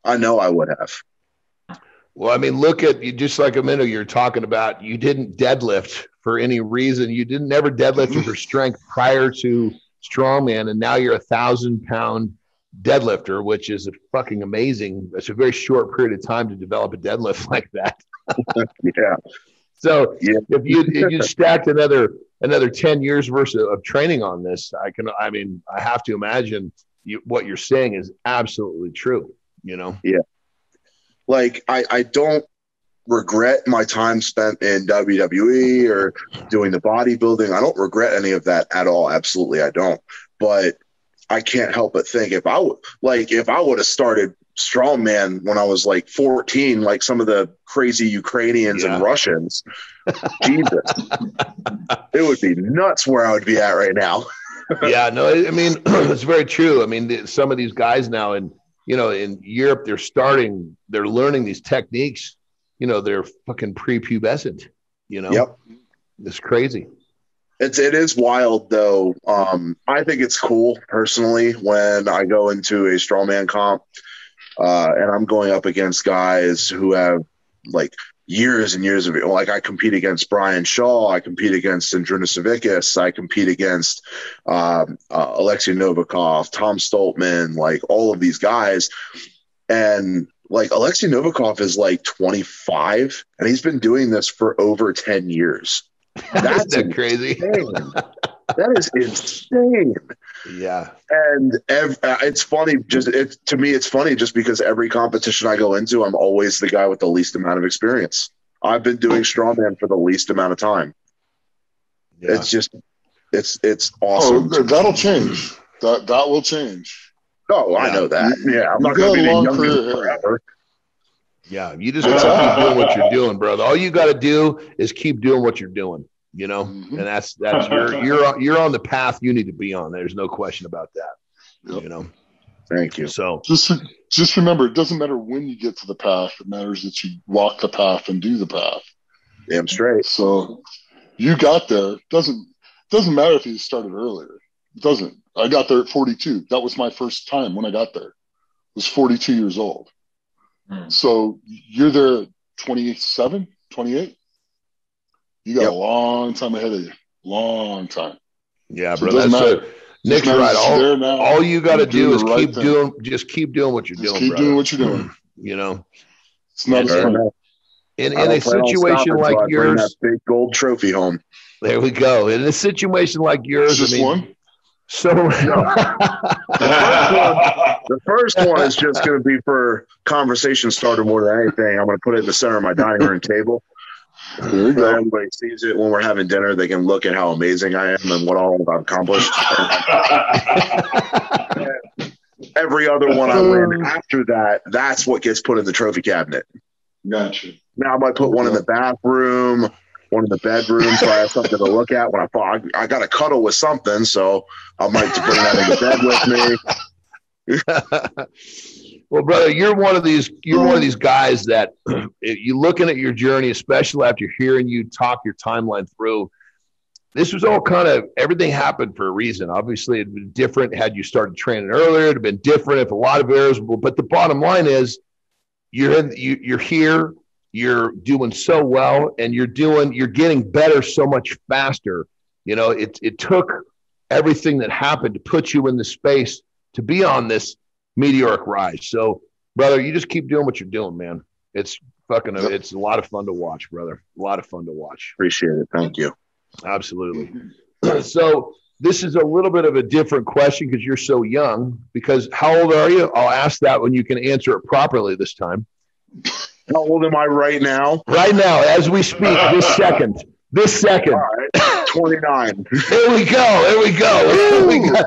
Speaker 4: I know I would have.
Speaker 3: Well, I mean, look at you, just like a minute you're talking about, you didn't deadlift for any reason. You didn't never deadlift for strength prior to strongman, and now you're 1,000-pound deadlifter, which is a fucking amazing. It's a very short period of time to develop a deadlift like that.
Speaker 4: Yeah.
Speaker 3: So if you stacked another 10 years worth of training on this, I have to imagine what you're saying is absolutely true. You know?
Speaker 4: Yeah. Like I don't regret my time spent in WWE or doing the bodybuilding. I don't regret any of that at all. Absolutely, I don't. But I can't help but think if I would have started strongman when I was like 14, like some of the crazy Ukrainians and Russians, Jesus, it would be nuts where I would be at right now.
Speaker 3: Yeah, no, I mean, it's very true. I mean, some of these guys now in Europe, they're learning these techniques. You know, they're fucking prepubescent, you know?
Speaker 4: Yep.
Speaker 3: It's crazy.
Speaker 4: It is wild, though. I think it's cool, personally, when I go into a strongman comp and I'm going up against guys who have, like, years and years of it. Like, I compete against Brian Shaw. I compete against Andrunas Savickas. I compete against Alexei Novikov, Tom Stoltman, like, all of these guys. And, like, Alexei Novikov is, like, 25, and he's been doing this for over 10 years. That's
Speaker 3: crazy.
Speaker 4: That is insane.
Speaker 3: Yeah.
Speaker 4: And it's funny. To me, it's funny just because every competition I go into, I'm always the guy with the least amount of experience. I've been doing strongman for the least amount of time. Yeah. It's just, it's awesome.
Speaker 6: Oh, that'll change. That will change.
Speaker 4: Oh, I know that. Yeah, I'm not going to be the youngest forever.
Speaker 3: Yeah, you just got to keep doing what you're doing, brother. All you got to do is keep doing what you're doing, you know, and that's you're on the path you need to be on. There's no question about that. Yep. You know.
Speaker 4: Thank you.
Speaker 3: So
Speaker 6: just remember, it doesn't matter when you get to the path. It matters that you walk the path and do the path.
Speaker 4: Damn straight.
Speaker 6: So you got there. Doesn't matter if you started earlier. It doesn't. I got there at 42. That was my first time when I got there. I was 42 years old. So you're there at 27, 28? You got a long time ahead of you. Long time.
Speaker 3: Yeah, so bro. That's Nick's right. All you got to do is keep doing what you're doing.
Speaker 6: Keep doing what you're doing.
Speaker 3: You know,
Speaker 6: it's not
Speaker 3: in a situation like yours,
Speaker 4: that big gold trophy home.
Speaker 3: There we go. In a situation like yours,
Speaker 6: just one.
Speaker 3: So
Speaker 4: the first one is just going to be for conversation starter more than anything. I'm going to put it in the center of my dining room table. Everybody sees it when we're having dinner. They can look at how amazing I am and what all I've accomplished. Every other one I win after that, that's what gets put in the trophy cabinet.
Speaker 5: Gotcha.
Speaker 4: Now I might put one in the bathroom, one in the bedroom, so I have something to look at when I got to cuddle with something, so I might bring that in the bed with me.
Speaker 3: Well, brother, you're one of these guys that you looking at your journey, especially after hearing you talk your timeline through. This was all kind of, everything happened for a reason. Obviously, it'd been different had you started training earlier. It'd have been different if a lot of errors. But the bottom line is, you're here. You're doing so well, and you're getting better so much faster. You know, it took everything that happened to put you in the space to be on this meteoric rise. So, brother, you just keep doing what you're doing, man. It's a lot of fun to watch, brother. A lot of fun to watch.
Speaker 4: Appreciate it. Thank you.
Speaker 3: Absolutely. So this is a little bit of a different question because you're so young. Because how old are you? I'll ask that when you can answer it properly this time.
Speaker 4: How old am I right now?
Speaker 3: Right now, as we speak, this second. This second.
Speaker 4: All right. 29.
Speaker 3: Here we go. Here we go. We got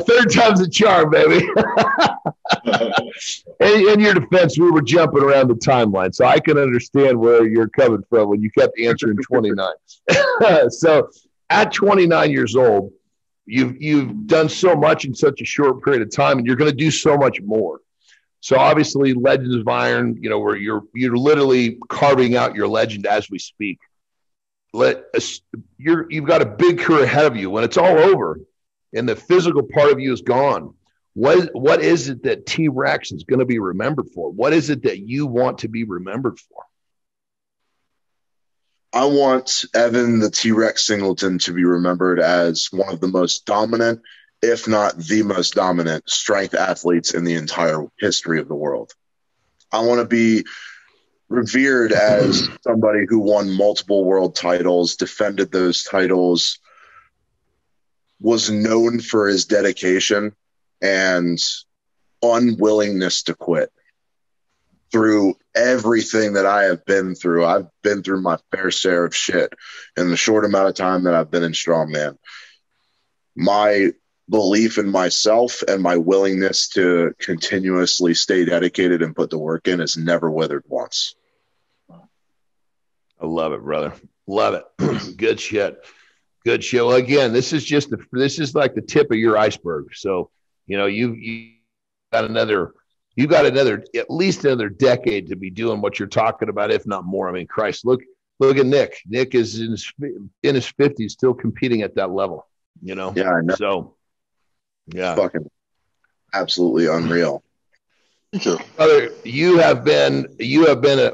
Speaker 3: third time's the charm, baby. In your defense, we were jumping around the timeline, so I can understand where you're coming from when you kept answering 29. So at 29 years old, you've done so much in such a short period of time, and you're going to do so much more. So obviously, Legends of Iron, you know, where you're literally carving out your legend as we speak. You've got a big career ahead of you. When it's all over and the physical part of you is gone, what is it that T-Rex is going to be remembered for? What is it that you want to be remembered for?
Speaker 4: I want Evan the T-Rex Singleton to be remembered as one of the most dominant, if not the most dominant, strength athletes in the entire history of the world. I want to be revered as somebody who won multiple world titles, defended those titles, was known for his dedication and unwillingness to quit. Through everything that I have been through, I've been through my fair share of shit in the short amount of time that I've been in strongman. My belief in myself and my willingness to continuously stay dedicated and put the work in has never withered once.
Speaker 3: I love it, brother. Love it. Good shit. Good shit. Well, again, this is like the tip of your iceberg. So, you know, you got at least another decade to be doing what you're talking about, if not more. I mean, Christ, look at Nick. Nick is in his 50s, still competing at that level, you know?
Speaker 4: Yeah, I know.
Speaker 3: So, yeah.
Speaker 4: Fucking absolutely unreal.
Speaker 3: Brother, you have been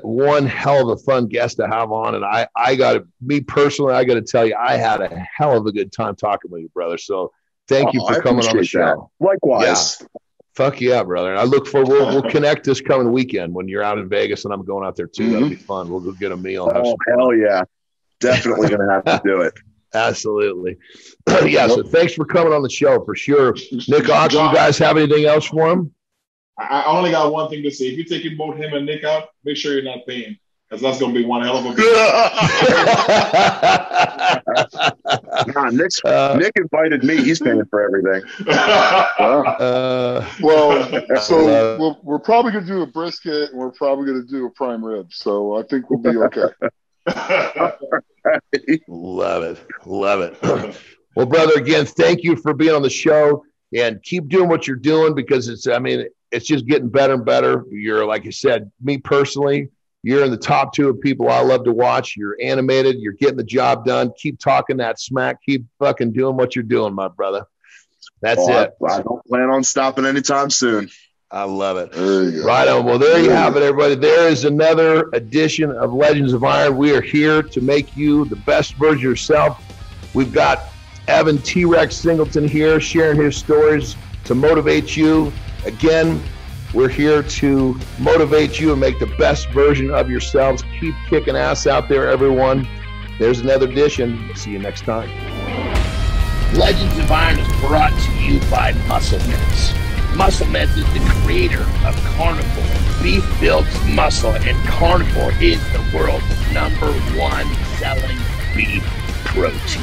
Speaker 3: one hell of a fun guest to have on, and I got to tell you, I had a hell of a good time talking with you, brother. So thank you for coming on the show.
Speaker 4: That. Likewise.
Speaker 3: Yeah. Fuck yeah, brother. I look forward. We'll connect this coming weekend when you're out in Vegas, and I'm going out there too. Mm-hmm. That'll be fun. We'll go get a meal.
Speaker 4: Oh, hell yeah. Definitely going to have to do it.
Speaker 3: Absolutely. Yeah, so thanks for coming on the show for sure. Nick Ox, you guys have anything else for him?
Speaker 5: I only got one thing to say. If you're taking both him and Nick out, make sure you're not paying, because that's going to be one hell of a
Speaker 4: bit. Nick invited me. He's paying for everything.
Speaker 6: So we're probably going to do a brisket, and we're probably going to do a prime rib. So I think we'll be okay.
Speaker 3: Love it. Love it. Well, brother, again, thank you for being on the show, and keep doing what you're doing, because it's just getting better and better. You're, like you said, me personally, you're in the top 2 of people I love to watch. You're animated. You're getting the job done. Keep talking that smack. Keep fucking doing what you're doing, my brother. That's it.
Speaker 4: I don't plan on stopping anytime soon.
Speaker 3: I love it. Right on. Well, there you have it, everybody. There is another edition of Legends of Iron. We are here to make you the best version of yourself. We've got Evan T-Rex Singleton here sharing his stories to motivate you. Again, we're here to motivate you and make the best version of yourselves. Keep kicking ass out there, everyone. There's another edition. See you next time.
Speaker 2: Legends of Iron is brought to you by Muscle Mints. Muscle Mints is the creator of Carnivore. Beef builds muscle, and Carnivore is the world's #1 selling beef protein.